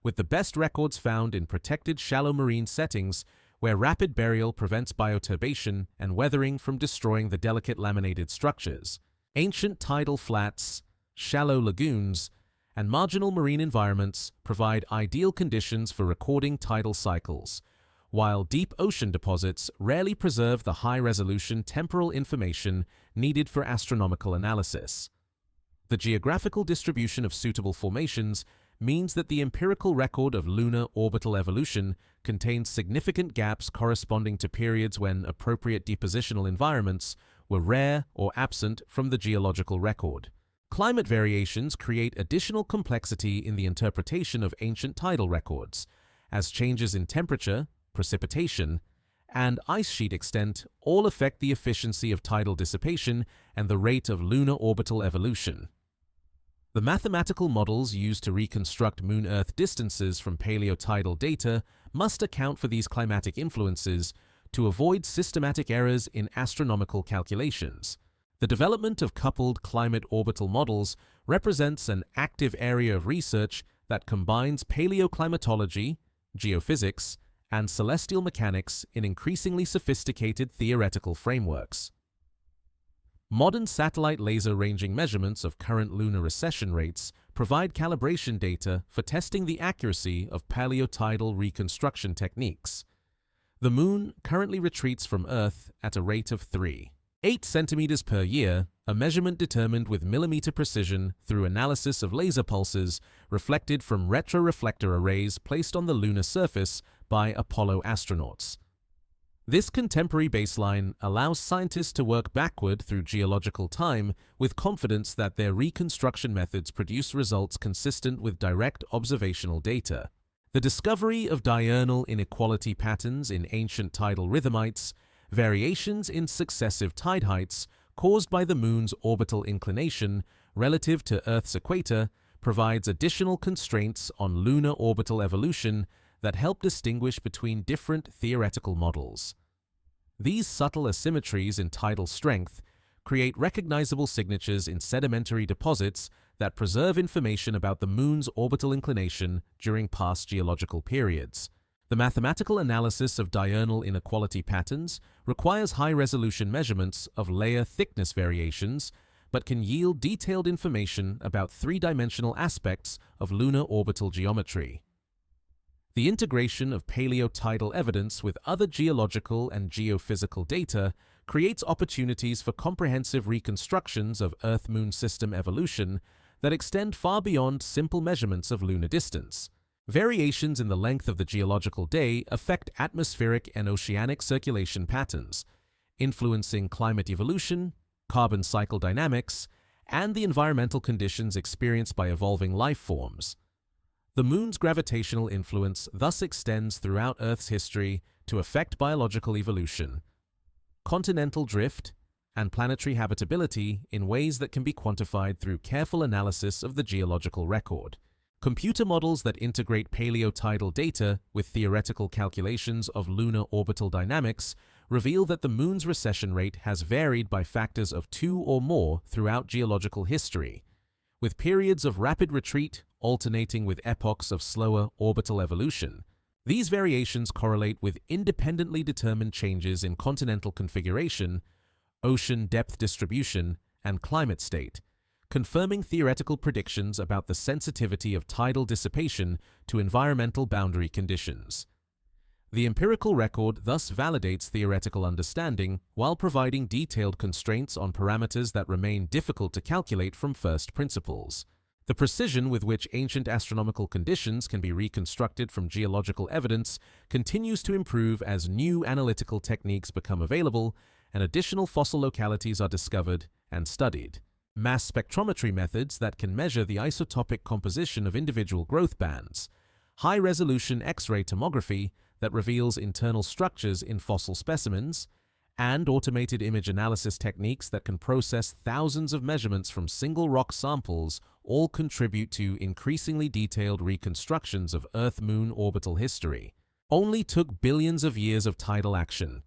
with the best records found in protected shallow marine settings where rapid burial prevents bioturbation and weathering from destroying the delicate laminated structures. Ancient tidal flats, shallow lagoons, and marginal marine environments provide ideal conditions for recording tidal cycles, while deep ocean deposits rarely preserve the high-resolution temporal information needed for astronomical analysis. The geographical distribution of suitable formations means that the empirical record of lunar orbital evolution contains significant gaps corresponding to periods when appropriate depositional environments were rare or absent from the geological record. Climate variations create additional complexity in the interpretation of ancient tidal records, as changes in temperature, precipitation, and ice sheet extent all affect the efficiency of tidal dissipation and the rate of lunar orbital evolution. The mathematical models used to reconstruct Moon-Earth distances from paleotidal data must account for these climatic influences to avoid systematic errors in astronomical calculations. The development of coupled climate orbital models represents an active area of research that combines paleoclimatology, geophysics, and celestial mechanics in increasingly sophisticated theoretical frameworks. Modern satellite laser ranging measurements of current lunar recession rates provide calibration data for testing the accuracy of paleotidal reconstruction techniques. The Moon currently retreats from Earth at a rate of 3.8 centimeters per year, a measurement determined with millimeter precision through analysis of laser pulses reflected from retroreflector arrays placed on the lunar surface by Apollo astronauts. This contemporary baseline allows scientists to work backward through geological time with confidence that their reconstruction methods produce results consistent with direct observational data. The discovery of diurnal inequality patterns in ancient tidal rhythmites, variations in successive tide heights caused by the Moon's orbital inclination relative to Earth's equator, provides additional constraints on lunar orbital evolution that help distinguish between different theoretical models. These subtle asymmetries in tidal strength create recognizable signatures in sedimentary deposits that preserve information about the Moon's orbital inclination during past geological periods. The mathematical analysis of diurnal inequality patterns requires high-resolution measurements of layer thickness variations, but can yield detailed information about three-dimensional aspects of lunar orbital geometry. The integration of paleotidal evidence with other geological and geophysical data creates opportunities for comprehensive reconstructions of Earth-Moon system evolution that extend far beyond simple measurements of lunar distance. Variations in the length of the geological day affect atmospheric and oceanic circulation patterns, influencing climate evolution, carbon cycle dynamics, and the environmental conditions experienced by evolving life forms. The Moon's gravitational influence thus extends throughout Earth's history to affect biological evolution, continental drift, and planetary habitability in ways that can be quantified through careful analysis of the geological record. Computer models that integrate paleotidal data with theoretical calculations of lunar orbital dynamics reveal that the Moon's recession rate has varied by factors of 2 or more throughout geological history, with periods of rapid retreat alternating with epochs of slower orbital evolution. These variations correlate with independently determined changes in continental configuration, ocean depth distribution, and climate state, confirming theoretical predictions about the sensitivity of tidal dissipation to environmental boundary conditions. The empirical record thus validates theoretical understanding while providing detailed constraints on parameters that remain difficult to calculate from first principles. The precision with which ancient astronomical conditions can be reconstructed from geological evidence continues to improve as new analytical techniques become available and additional fossil localities are discovered and studied. Mass spectrometry methods that can measure the isotopic composition of individual growth bands, high-resolution X-ray tomography that reveals internal structures in fossil specimens, and automated image analysis techniques that can process thousands of measurements from single rock samples all contribute to increasingly detailed reconstructions of Earth-Moon orbital history. Only took billions of years of tidal action,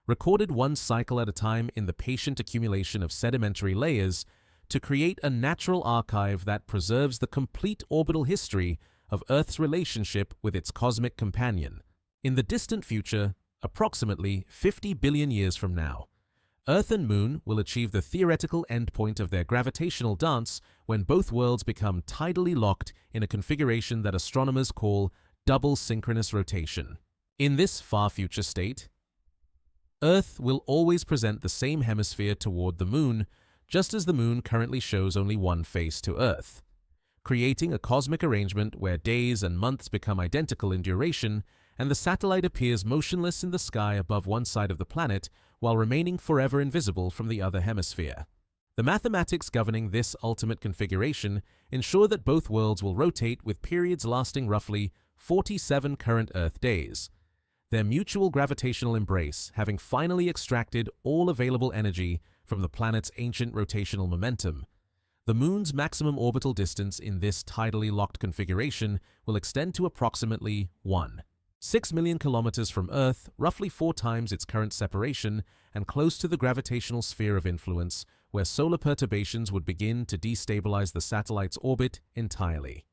recorded one cycle at a time in the patient accumulation of sedimentary layers, to create a natural archive that preserves the complete orbital history of Earth's relationship with its cosmic companion. In the distant future, approximately 50 billion years from now, Earth and Moon will achieve the theoretical endpoint of their gravitational dance when both worlds become tidally locked in a configuration that astronomers call double synchronous rotation. In this far future state, Earth will always present the same hemisphere toward the Moon, just as the Moon currently shows only one face to Earth, creating a cosmic arrangement where days and months become identical in duration and the satellite appears motionless in the sky above one side of the planet while remaining forever invisible from the other hemisphere. The mathematics governing this ultimate configuration ensure that both worlds will rotate with periods lasting roughly 47 current Earth days, their mutual gravitational embrace having finally extracted all available energy from the planet's ancient rotational momentum. The Moon's maximum orbital distance in this tidally locked configuration will extend to approximately 1. 6 million kilometers from Earth, roughly 4 times its current separation, and close to the gravitational sphere of influence, where solar perturbations would begin to destabilize the satellite's orbit entirely.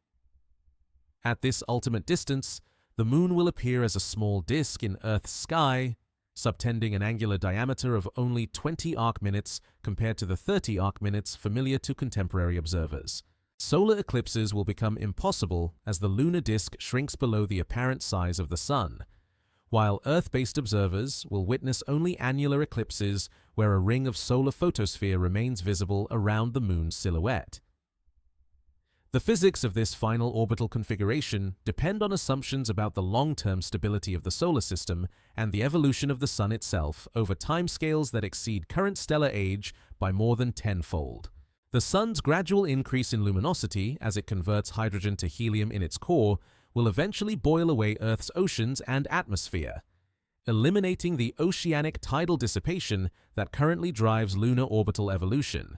At this ultimate distance, the Moon will appear as a small disk in Earth's sky, subtending an angular diameter of only 20 arc-minutes compared to the 30 arc-minutes familiar to contemporary observers. Solar eclipses will become impossible as the lunar disk shrinks below the apparent size of the Sun, while Earth-based observers will witness only annular eclipses where a ring of solar photosphere remains visible around the Moon's silhouette. The physics of this final orbital configuration depend on assumptions about the long-term stability of the solar system and the evolution of the Sun itself over timescales that exceed current stellar age by more than tenfold. The Sun's gradual increase in luminosity as it converts hydrogen to helium in its core will eventually boil away Earth's oceans and atmosphere, eliminating the oceanic tidal dissipation that currently drives lunar orbital evolution.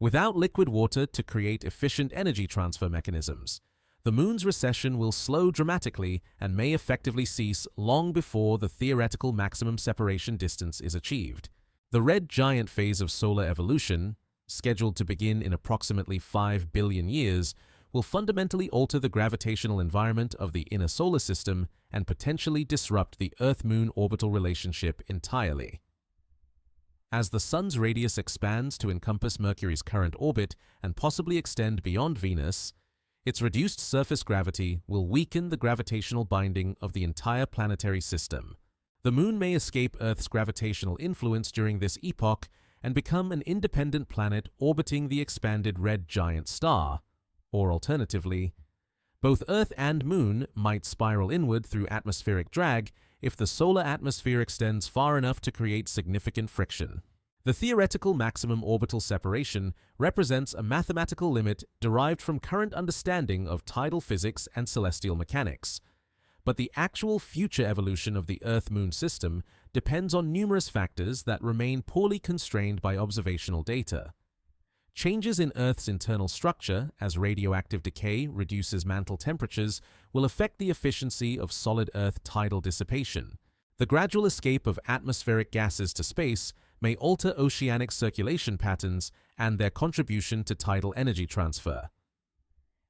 Without liquid water to create efficient energy transfer mechanisms, the Moon's recession will slow dramatically and may effectively cease long before the theoretical maximum separation distance is achieved. The red giant phase of solar evolution, scheduled to begin in approximately 5 billion years, will fundamentally alter the gravitational environment of the inner solar system and potentially disrupt the Earth-Moon orbital relationship entirely. As the Sun's radius expands to encompass Mercury's current orbit and possibly extend beyond Venus, its reduced surface gravity will weaken the gravitational binding of the entire planetary system. The Moon may escape Earth's gravitational influence during this epoch and become an independent planet orbiting the expanded red giant star, or alternatively, both Earth and Moon might spiral inward through atmospheric drag if the solar atmosphere extends far enough to create significant friction. The theoretical maximum orbital separation represents a mathematical limit derived from current understanding of tidal physics and celestial mechanics, but the actual future evolution of the Earth-Moon system depends on numerous factors that remain poorly constrained by observational data. Changes in Earth's internal structure, as radioactive decay reduces mantle temperatures, will affect the efficiency of solid Earth tidal dissipation. The gradual escape of atmospheric gases to space may alter oceanic circulation patterns and their contribution to tidal energy transfer.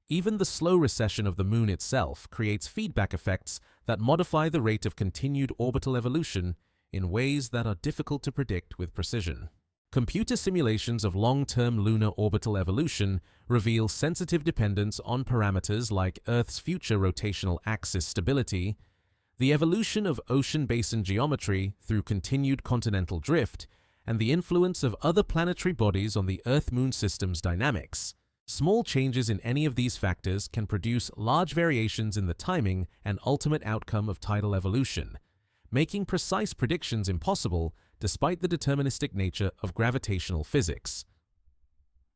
Even the slow recession of the Moon itself creates feedback effects that modify the rate of continued orbital evolution in ways that are difficult to predict with precision. Computer simulations of long-term lunar orbital evolution reveal sensitive dependence on parameters like Earth's future rotational axis stability, the evolution of ocean basin geometry through continued continental drift, and the influence of other planetary bodies on the Earth-Moon system's dynamics. Small changes in any of these factors can produce large variations in the timing and ultimate outcome of tidal evolution, making precise predictions impossible despite the deterministic nature of gravitational physics.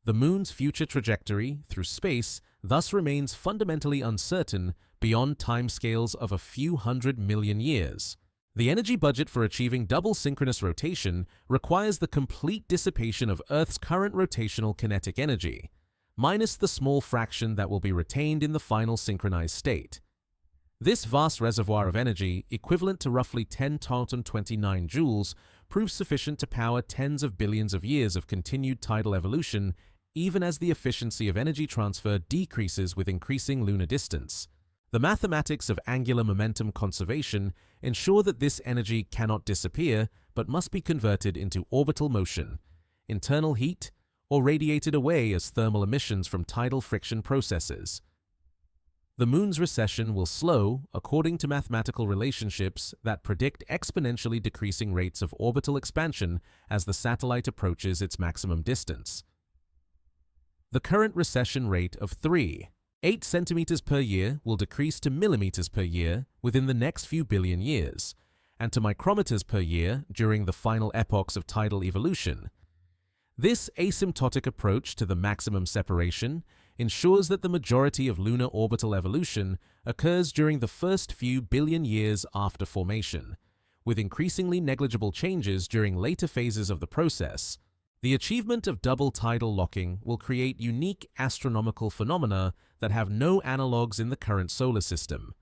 The Moon's future trajectory through space thus remains fundamentally uncertain beyond timescales of a few 100 million years. The energy budget for achieving double synchronous rotation requires the complete dissipation of Earth's current rotational kinetic energy, minus the small fraction that will be retained in the final synchronized state. This vast reservoir of energy, equivalent to roughly 10 Tontine 29 joules, proves sufficient to power tens of billions of years of continued tidal evolution, even as the efficiency of energy transfer decreases with increasing lunar distance. The mathematics of angular momentum conservation ensure that this energy cannot disappear, but must be converted into orbital motion, internal heat, or radiated away as thermal emissions from tidal friction processes. The Moon's recession will slow according to mathematical relationships that predict exponentially decreasing rates of orbital expansion as the satellite approaches its maximum distance. The current recession rate of 3.8 centimeters per year will decrease to millimeters per year within the next few billion years, and to micrometers per year during the final epochs of tidal evolution. This asymptotic approach to the maximum separation ensures that the majority of lunar orbital evolution occurs during the first few billion years after formation, with increasingly negligible changes during later phases of the process. The achievement of double tidal locking will create unique astronomical phenomena that have no analogues in the current solar system.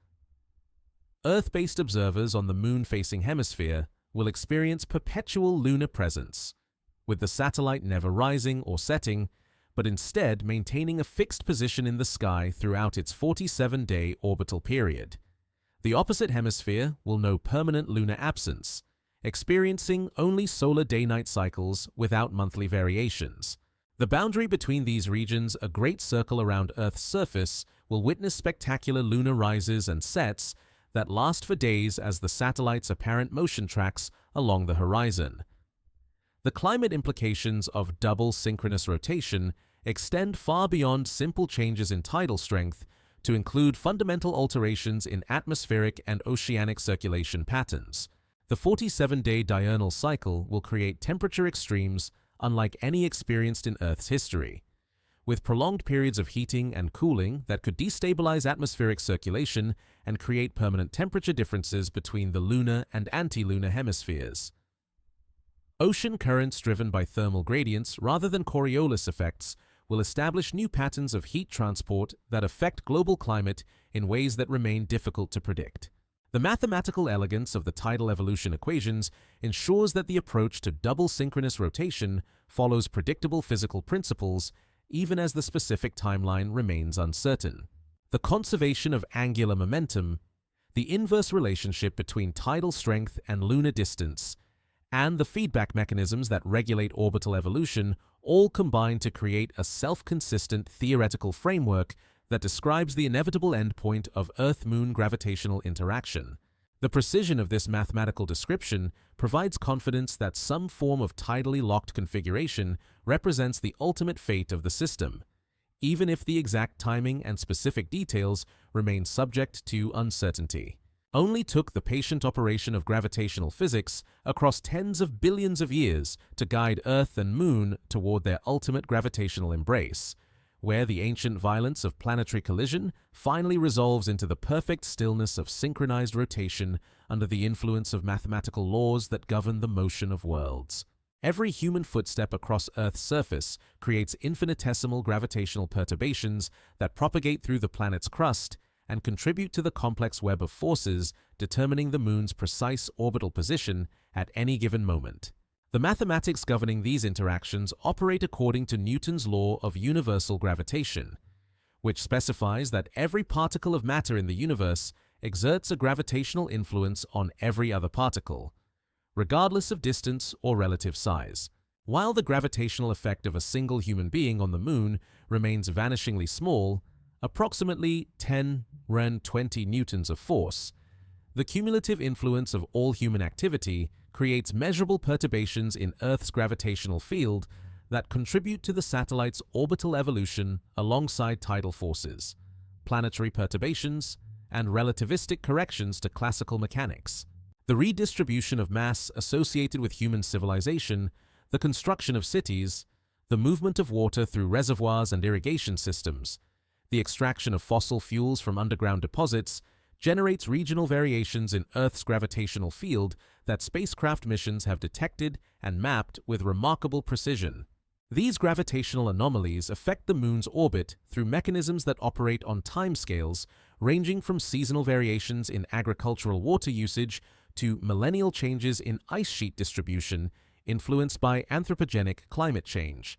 Earth-based observers on the moon-facing hemisphere will experience perpetual lunar presence, with the satellite never rising or setting, but instead maintaining a fixed position in the sky throughout its 47-day orbital period. The opposite hemisphere will know permanent lunar absence, experiencing only solar day-night cycles without monthly variations. The boundary between these regions, a great circle around Earth's surface, will witness spectacular lunar rises and sets that last for days as the satellite's apparent motion tracks along the horizon. The climate implications of double synchronous rotation extend far beyond simple changes in tidal strength to include fundamental alterations in atmospheric and oceanic circulation patterns. The 47-day diurnal cycle will create temperature extremes unlike any experienced in Earth's history, with prolonged periods of heating and cooling that could destabilize atmospheric circulation and create permanent temperature differences between the lunar and anti-lunar hemispheres. Ocean currents driven by thermal gradients rather than Coriolis effects will establish new patterns of heat transport that affect global climate in ways that remain difficult to predict. The mathematical elegance of the tidal evolution equations ensures that the approach to double synchronous rotation follows predictable physical principles even as the specific timeline remains uncertain. The conservation of angular momentum, the inverse relationship between tidal strength and lunar distance, and the feedback mechanisms that regulate orbital evolution all combine to create a self-consistent theoretical framework that describes the inevitable endpoint of Earth-Moon gravitational interaction. The precision of this mathematical description provides confidence that some form of tidally locked configuration represents the ultimate fate of the system, even if the exact timing and specific details remain subject to uncertainty. Only took the patient operation of gravitational physics across tens of billions of years to guide Earth and Moon toward their ultimate gravitational embrace, where the ancient violence of planetary collision finally resolves into the perfect stillness of synchronized rotation under the influence of mathematical laws that govern the motion of worlds. Every human footstep across Earth's surface creates infinitesimal gravitational perturbations that propagate through the planet's crust and contribute to the complex web of forces determining the Moon's precise orbital position at any given moment. The mathematics governing these interactions operate according to Newton's law of universal gravitation, which specifies that every particle of matter in the universe exerts a gravitational influence on every other particle, regardless of distance or relative size. While the gravitational effect of a single human being on the Moon remains vanishingly small, approximately 10^20 newtons of force, the cumulative influence of all human activity creates measurable perturbations in Earth's gravitational field that contribute to the satellite's orbital evolution alongside tidal forces, planetary perturbations, and relativistic corrections to classical mechanics. The redistribution of mass associated with human civilization, the construction of cities, the movement of water through reservoirs and irrigation systems, the extraction of fossil fuels from underground deposits, generates regional variations in Earth's gravitational field that spacecraft missions have detected and mapped with remarkable precision. These gravitational anomalies affect the Moon's orbit through mechanisms that operate on timescales ranging from seasonal variations in agricultural water usage to millennial changes in ice sheet distribution influenced by anthropogenic climate change.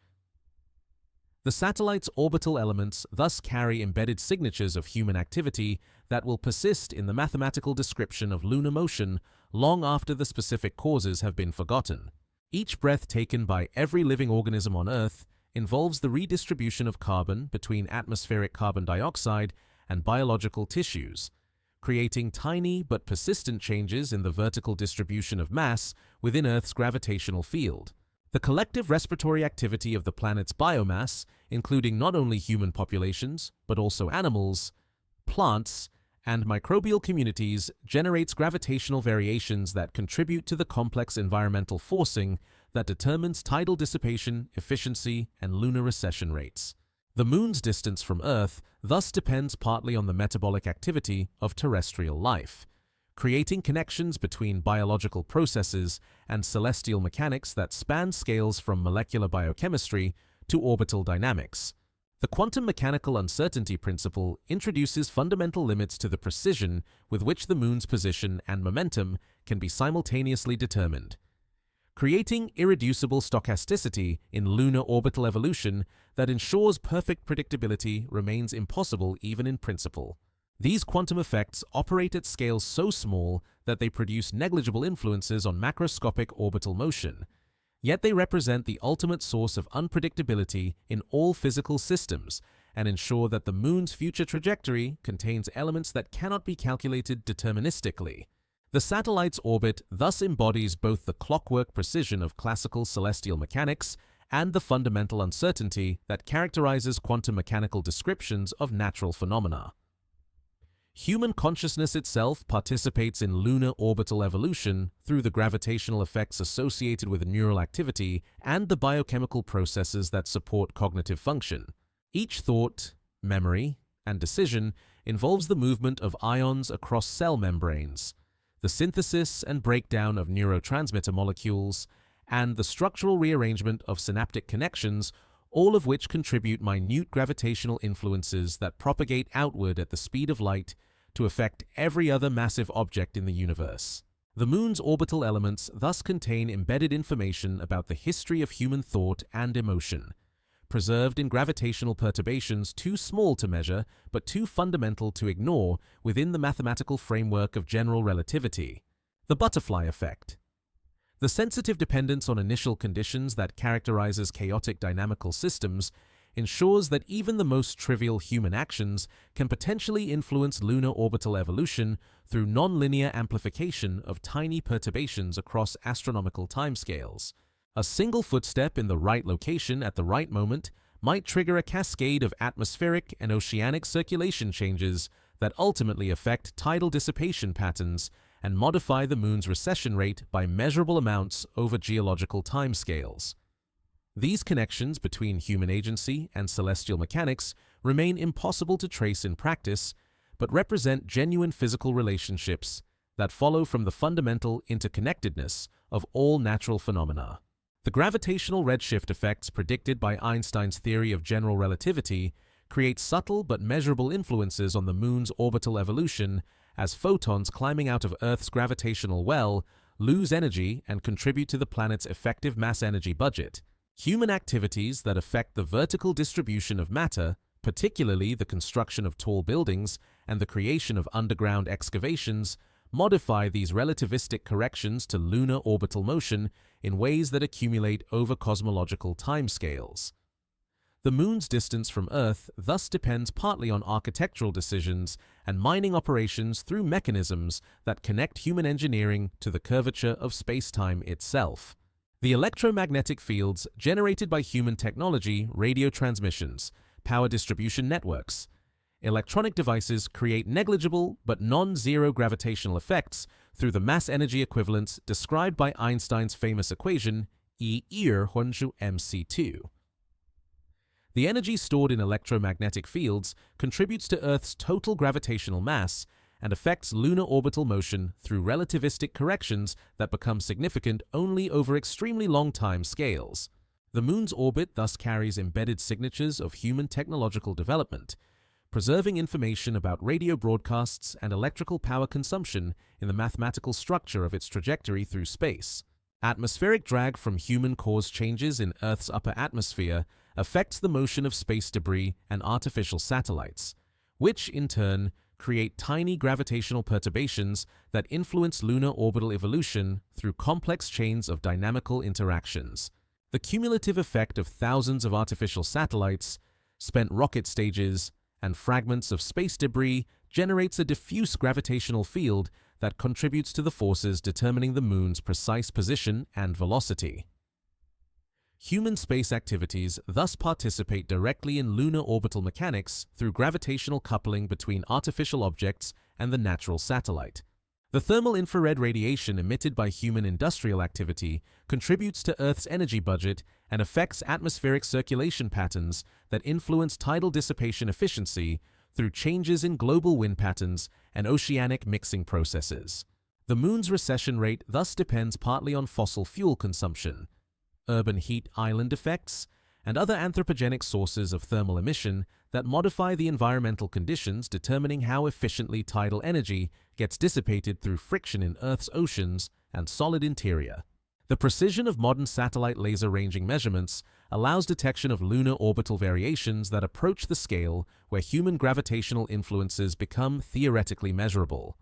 The satellite's orbital elements thus carry embedded signatures of human activity that will persist in the mathematical description of lunar motion long after the specific causes have been forgotten. Each breath taken by every living organism on Earth involves the redistribution of carbon between atmospheric carbon dioxide and biological tissues, creating tiny but persistent changes in the vertical distribution of mass within Earth's gravitational field. The collective respiratory activity of the planet's biomass, including not only human populations, but also animals, plants, and microbial communities, generates gravitational variations that contribute to the complex environmental forcing that determines tidal dissipation, efficiency, and lunar recession rates. The Moon's distance from Earth thus depends partly on the metabolic activity of terrestrial life, creating connections between biological processes and celestial mechanics that span scales from molecular biochemistry to orbital dynamics. The quantum mechanical uncertainty principle introduces fundamental limits to the precision with which the moon's position and momentum can be simultaneously determined, creating irreducible stochasticity in lunar orbital evolution that ensures perfect predictability remains impossible even in principle. These quantum effects operate at scales so small that they produce negligible influences on macroscopic orbital motion, yet they represent the ultimate source of unpredictability in all physical systems and ensure that the moon's future trajectory contains elements that cannot be calculated deterministically. The satellite's orbit thus embodies both the clockwork precision of classical celestial mechanics and the fundamental uncertainty that characterizes quantum mechanical descriptions of natural phenomena. Human consciousness itself participates in lunar orbital evolution through the gravitational effects associated with neural activity and the biochemical processes that support cognitive function. Each thought, memory, and decision involves the movement of ions across cell membranes, the synthesis and breakdown of neurotransmitter molecules, and the structural rearrangement of synaptic connections, all of which contribute minute gravitational influences that propagate outward at the speed of light to affect every other massive object in the universe. The moon's orbital elements thus contain embedded information about the history of human thought and emotion, preserved in gravitational perturbations too small to measure but too fundamental to ignore within the mathematical framework of general relativity. The butterfly effect. The sensitive dependence on initial conditions that characterizes chaotic dynamical systems ensures that even the most trivial human actions can potentially influence lunar orbital evolution through nonlinear amplification of tiny perturbations across astronomical timescales. A single footstep in the right location at the right moment might trigger a cascade of atmospheric and oceanic circulation changes that ultimately affect tidal dissipation patterns and modify the moon's recession rate by measurable amounts over geological timescales. These connections between human agency and celestial mechanics remain impossible to trace in practice, but represent genuine physical relationships that follow from the fundamental interconnectedness of all natural phenomena. The gravitational redshift effects predicted by Einstein's theory of general relativity create subtle but measurable influences on the moon's orbital evolution as photons climbing out of Earth's gravitational well lose energy and contribute to the planet's effective mass-energy budget. Human activities that affect the vertical distribution of matter, particularly the construction of tall buildings and the creation of underground excavations, modify these relativistic corrections to lunar orbital motion in ways that accumulate over cosmological timescales. The moon's distance from Earth thus depends partly on architectural decisions and mining operations through mechanisms that connect human engineering to the curvature of space-time itself. The electromagnetic fields generated by human technology, radio transmissions, power distribution networks, electronic devices create negligible but non-zero gravitational effects through the mass-energy equivalence described by Einstein's famous equation E=mc2. The energy stored in electromagnetic fields contributes to Earth's total gravitational mass and affects lunar orbital motion through relativistic corrections that become significant only over extremely long time scales. The moon's orbit thus carries embedded signatures of human technological development, preserving information about radio broadcasts and electrical power consumption in the mathematical structure of its trajectory through space. Atmospheric drag from human-caused changes in Earth's upper atmosphere affects the motion of space debris and artificial satellites, which, in turn, create tiny gravitational perturbations that influence lunar orbital evolution through complex chains of dynamical interactions. The cumulative effect of thousands of artificial satellites, spent rocket stages, and fragments of space debris generates a diffuse gravitational field that contributes to the forces determining the moon's precise position and velocity. Human space activities thus participate directly in lunar orbital mechanics through gravitational coupling between artificial objects and the natural satellite. The thermal infrared radiation emitted by human industrial activity contributes to Earth's energy budget and affects atmospheric circulation patterns that influence tidal dissipation efficiency through changes in global wind patterns and oceanic mixing processes. The moon's recession rate thus depends partly on fossil fuel consumption, urban heat island effects, and other anthropogenic sources of thermal emission that modify the environmental conditions determining how efficiently tidal energy gets dissipated through friction in Earth's oceans and solid interior. The precision of modern satellite laser ranging measurements allows detection of lunar orbital variations that approach the scale where human gravitational influences become theoretically measurable,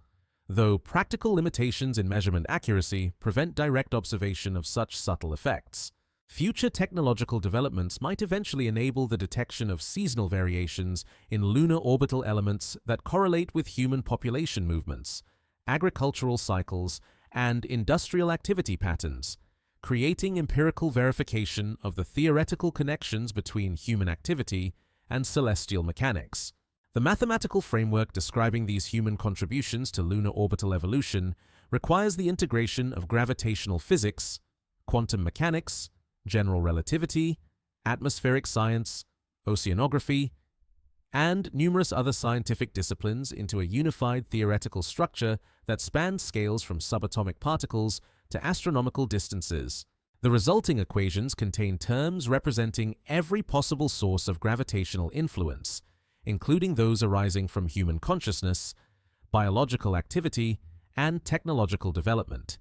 though practical limitations in measurement accuracy prevent direct observation of such subtle effects. Future technological developments might eventually enable the detection of seasonal variations in lunar orbital elements that correlate with human population movements, agricultural cycles, and industrial activity patterns, creating empirical verification of the theoretical connections between human activity and celestial mechanics. The mathematical framework describing these human contributions to lunar orbital evolution requires the integration of gravitational physics, quantum mechanics, general relativity, atmospheric science, oceanography, and numerous other scientific disciplines into a unified theoretical structure that spans scales from subatomic particles to astronomical distances. The resulting equations contain terms representing every possible source of gravitational influence, including those arising from human consciousness, biological activity, and technological development,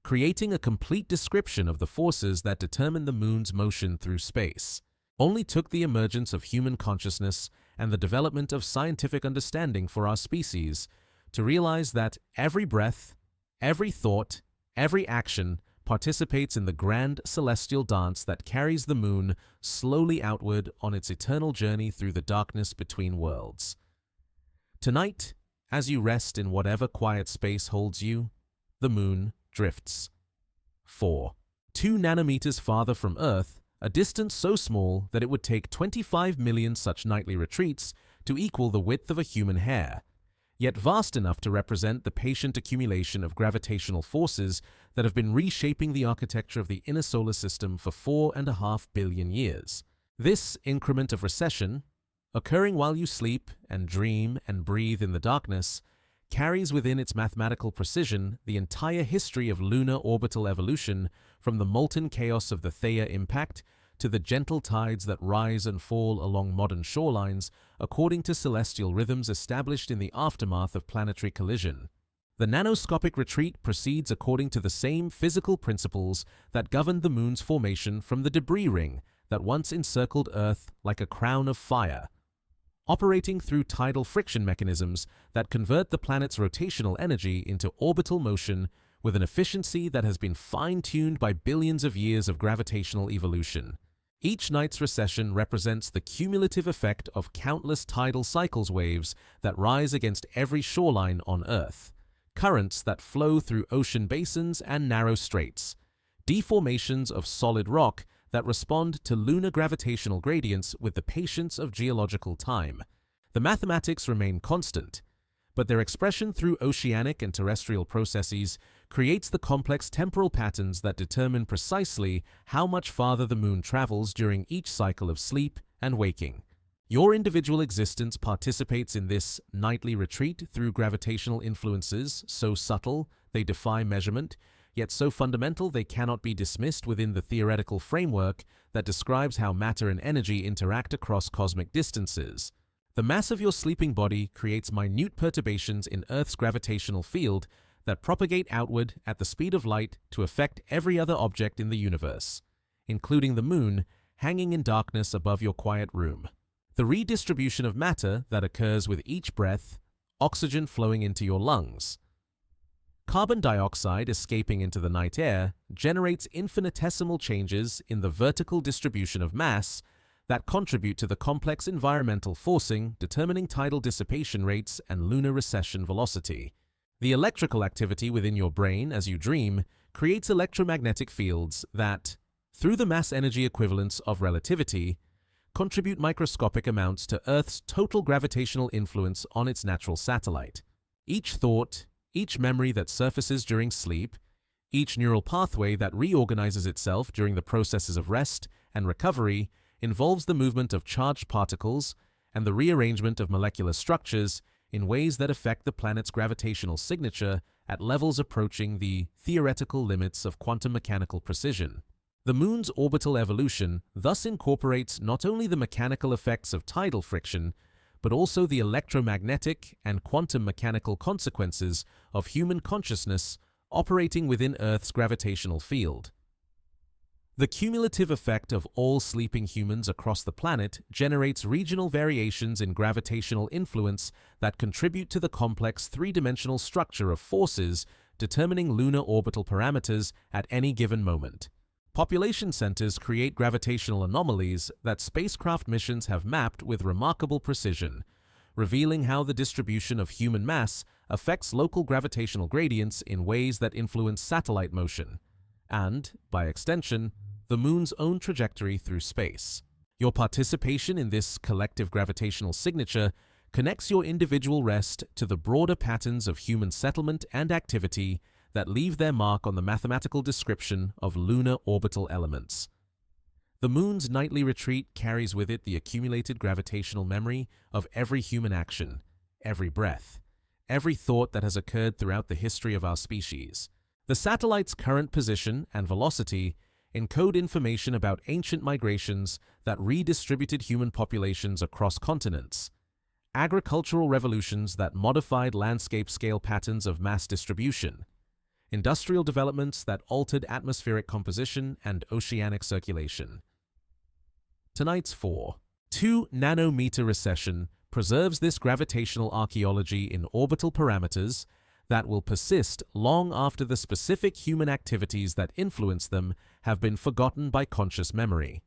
creating a complete description of the forces that determine the Moon's motion through space. Only took the emergence of human consciousness and the development of scientific understanding for our species to realize that every breath, every thought, every action participates in the grand celestial dance that carries the Moon slowly outward on its eternal journey through the darkness between worlds. Tonight, as you rest in whatever quiet space holds you, the Moon drifts. 4. 2 nanometers farther from Earth, a distance so small that it would take 25 million such nightly retreats to equal the width of a human hair, yet vast enough to represent the patient accumulation of gravitational forces that have been reshaping the architecture of the inner solar system for 4.5 billion years. This increment of recession, occurring while you sleep and dream and breathe in the darkness, carries within its mathematical precision the entire history of lunar orbital evolution, from the molten chaos of the Theia impact to the gentle tides that rise and fall along modern shorelines according to celestial rhythms established in the aftermath of planetary collision. The nanoscopic retreat proceeds according to the same physical principles that governed the Moon's formation from the debris ring that once encircled Earth like a crown of fire, operating through tidal friction mechanisms that convert the planet's rotational energy into orbital motion with an efficiency that has been fine-tuned by billions of years of gravitational evolution. Each night's recession represents the cumulative effect of countless tidal cycles waves that rise against every shoreline on Earth, currents that flow through ocean basins and narrow straits, deformations of solid rock that respond to lunar gravitational gradients with the patience of geological time. The mathematics remain constant, but their expression through oceanic and terrestrial processes creates the complex temporal patterns that determine precisely how much farther the Moon travels during each cycle of sleep and waking. Your individual existence participates in this nightly retreat through gravitational influences so subtle they defy measurement, yet so fundamental they cannot be dismissed within the theoretical framework that describes how matter and energy interact across cosmic distances. The mass of your sleeping body creates minute perturbations in Earth's gravitational field that propagate outward at the speed of light to affect every other object in the universe, including the Moon hanging in darkness above your quiet room. The redistribution of matter that occurs with each breath, oxygen flowing into your lungs, carbon dioxide escaping into the night air, generates infinitesimal changes in the vertical distribution of mass that contribute to the complex environmental forcing determining tidal dissipation rates and lunar recession velocity. The electrical activity within your brain as you dream creates electromagnetic fields that, through the mass-energy equivalence of relativity, contribute microscopic amounts to Earth's total gravitational influence on its natural satellite. Each thought, each memory that surfaces during sleep, each neural pathway that reorganizes itself during the processes of rest and recovery involves the movement of charged particles and the rearrangement of molecular structures in ways that affect the planet's gravitational signature at levels approaching the theoretical limits of quantum mechanical precision. The Moon's orbital evolution thus incorporates not only the mechanical effects of tidal friction, but also the electromagnetic and quantum mechanical consequences of human consciousness operating within Earth's gravitational field. The cumulative effect of all sleeping humans across the planet generates regional variations in gravitational influence that contribute to the complex three-dimensional structure of forces determining lunar orbital parameters at any given moment. Population centers create gravitational anomalies that spacecraft missions have mapped with remarkable precision, revealing how the distribution of human mass affects local gravitational gradients in ways that influence satellite motion, and, by extension, the Moon's own trajectory through space. Your participation in this collective gravitational signature connects your individual rest to the broader patterns of human settlement and activity that leave their mark on the mathematical description of lunar orbital elements. The Moon's nightly retreat carries with it the accumulated gravitational memory of every human action, every breath, every thought that has occurred throughout the history of our species. The satellite's current position and velocity encode information about ancient migrations that redistributed human populations across continents, agricultural revolutions that modified landscape-scale patterns of mass distribution, industrial developments that altered atmospheric composition and oceanic circulation. Tonight's 4.2 nanometer recession preserves this gravitational archaeology in orbital parameters that will persist long after the specific human activities that influence them have been forgotten by conscious memory.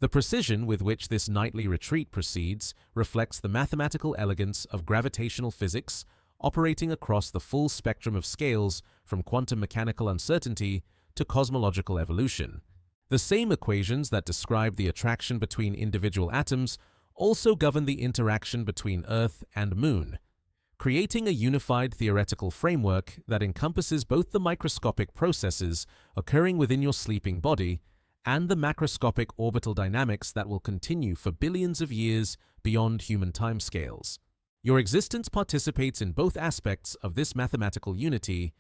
The precision with which this nightly retreat proceeds reflects the mathematical elegance of gravitational physics operating across the full spectrum of scales from quantum mechanical uncertainty to cosmological evolution. The same equations that describe the attraction between individual atoms also govern the interaction between Earth and Moon, creating a unified theoretical framework that encompasses both the microscopic processes occurring within your sleeping body and the macroscopic orbital dynamics that will continue for billions of years beyond human timescales. Your existence participates in both aspects of this mathematical unity,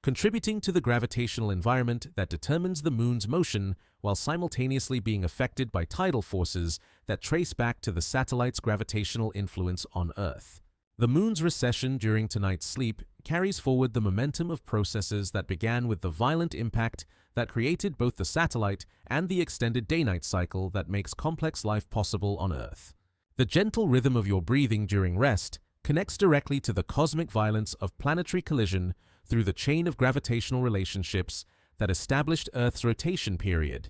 contributing to the gravitational environment that determines the Moon's motion while simultaneously being affected by tidal forces that trace back to the satellite's gravitational influence on Earth. The Moon's recession during tonight's sleep carries forward the momentum of processes that began with the violent impact that created both the satellite and the extended day-night cycle that makes complex life possible on Earth. The gentle rhythm of your breathing during rest connects directly to the cosmic violence of planetary collision through the chain of gravitational relationships that established Earth's rotation period,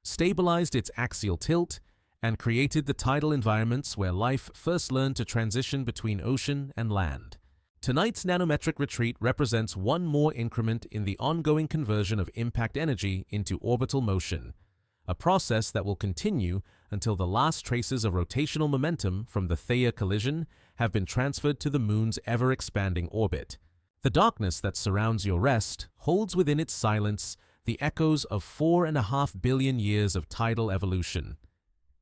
stabilized its axial tilt, and created the tidal environments where life first learned to transition between ocean and land. Tonight's nanometric retreat represents one more increment in the ongoing conversion of impact energy into orbital motion, a process that will continue until the last traces of rotational momentum from the Theia collision have been transferred to the Moon's ever-expanding orbit. The darkness that surrounds your rest holds within its silence the echoes of 4.5 billion years of tidal evolution,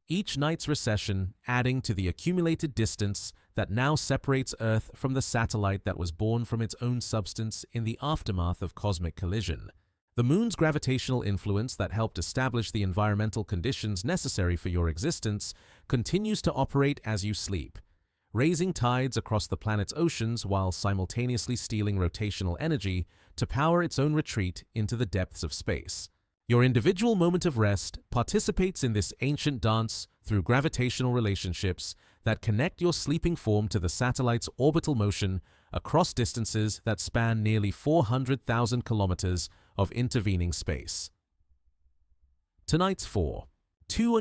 each night's recession adding to the accumulated distance that now separates Earth from the satellite that was born from its own substance in the aftermath of cosmic collision. The Moon's gravitational influence that helped establish the environmental conditions necessary for your existence continues to operate as you sleep, raising tides across the planet's oceans while simultaneously stealing rotational energy to power its own retreat into the depths of space. Your individual moment of rest participates in this ancient dance through gravitational relationships that connect your sleeping form to the satellite's orbital motion across distances that span nearly 400,000 kilometers of intervening space. Tonight's 4.2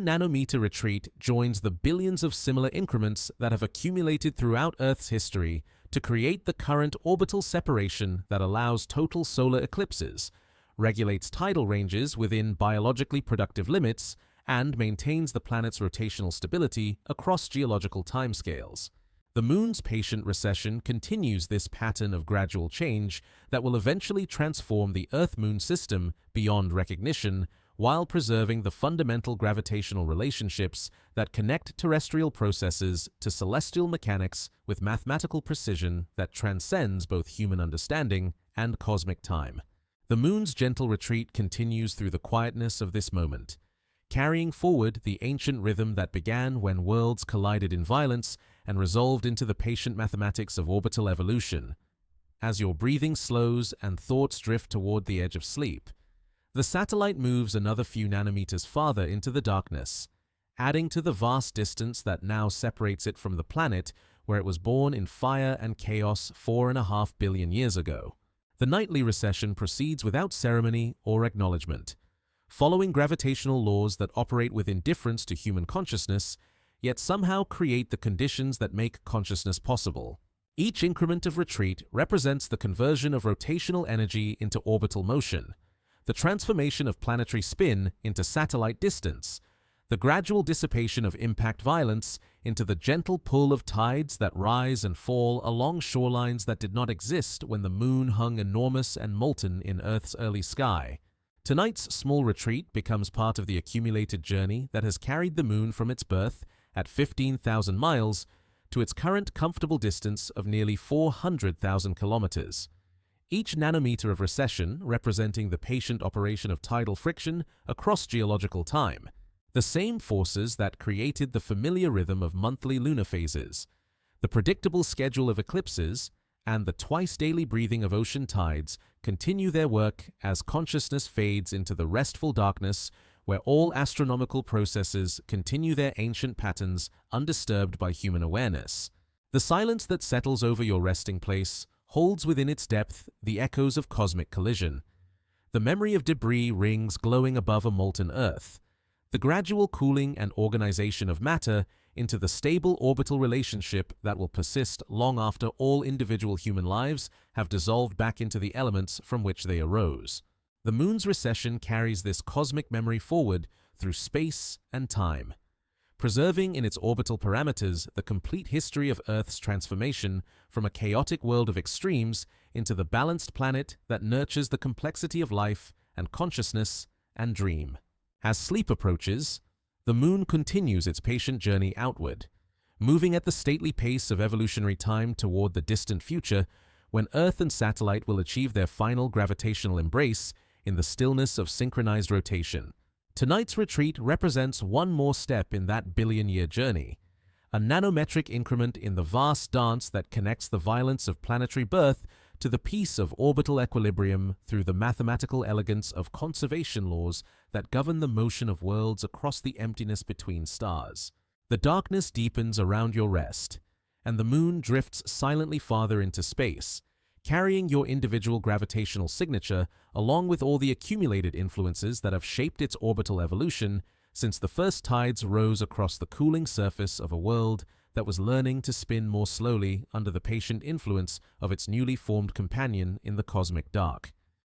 nanometer retreat joins the billions of similar increments that have accumulated throughout Earth's history to create the current orbital separation that allows total solar eclipses, regulates tidal ranges within biologically productive limits, and maintains the planet's rotational stability across geological timescales. The Moon's patient recession continues this pattern of gradual change that will eventually transform the Earth-Moon system beyond recognition while preserving the fundamental gravitational relationships that connect terrestrial processes to celestial mechanics with mathematical precision that transcends both human understanding and cosmic time. The moon's gentle retreat continues through the quietness of this moment, carrying forward the ancient rhythm that began when worlds collided in violence and resolved into the patient mathematics of orbital evolution. As your breathing slows and thoughts drift toward the edge of sleep, the satellite moves another few nanometers farther into the darkness, adding to the vast distance that now separates it from the planet where it was born in fire and chaos 4.5 billion years ago. The nightly recession proceeds without ceremony or acknowledgement, following gravitational laws that operate with indifference to human consciousness, yet somehow create the conditions that make consciousness possible. Each increment of retreat represents the conversion of rotational energy into orbital motion, the transformation of planetary spin into satellite distance, the gradual dissipation of impact violence into the gentle pull of tides that rise and fall along shorelines that did not exist when the moon hung enormous and molten in Earth's early sky. Tonight's small retreat becomes part of the accumulated journey that has carried the moon from its birth at 15,000 miles to its current comfortable distance of nearly 400,000 kilometers. Each nanometer of recession representing the patient operation of tidal friction across geological time, the same forces that created the familiar rhythm of monthly lunar phases, the predictable schedule of eclipses, and the twice-daily breathing of ocean tides continue their work as consciousness fades into the restful darkness where all astronomical processes continue their ancient patterns undisturbed by human awareness. The silence that settles over your resting place holds within its depth the echoes of cosmic collision. The memory of debris rings glowing above a molten Earth, the gradual cooling and organization of matter into the stable orbital relationship that will persist long after all individual human lives have dissolved back into the elements from which they arose. The moon's recession carries this cosmic memory forward through space and time, preserving in its orbital parameters the complete history of Earth's transformation from a chaotic world of extremes into the balanced planet that nurtures the complexity of life and consciousness and dream. As sleep approaches, the moon continues its patient journey outward, moving at the stately pace of evolutionary time toward the distant future when Earth and satellite will achieve their final gravitational embrace in the stillness of synchronized rotation. Tonight's retreat represents one more step in that billion-year journey, a nanometric increment in the vast dance that connects the violence of planetary birth to the peace of orbital equilibrium through the mathematical elegance of conservation laws that govern the motion of worlds across the emptiness between stars. The darkness deepens around your rest, and the moon drifts silently farther into space, carrying your individual gravitational signature along with all the accumulated influences that have shaped its orbital evolution since the first tides rose across the cooling surface of a world that was learning to spin more slowly under the patient influence of its newly formed companion in the cosmic dark.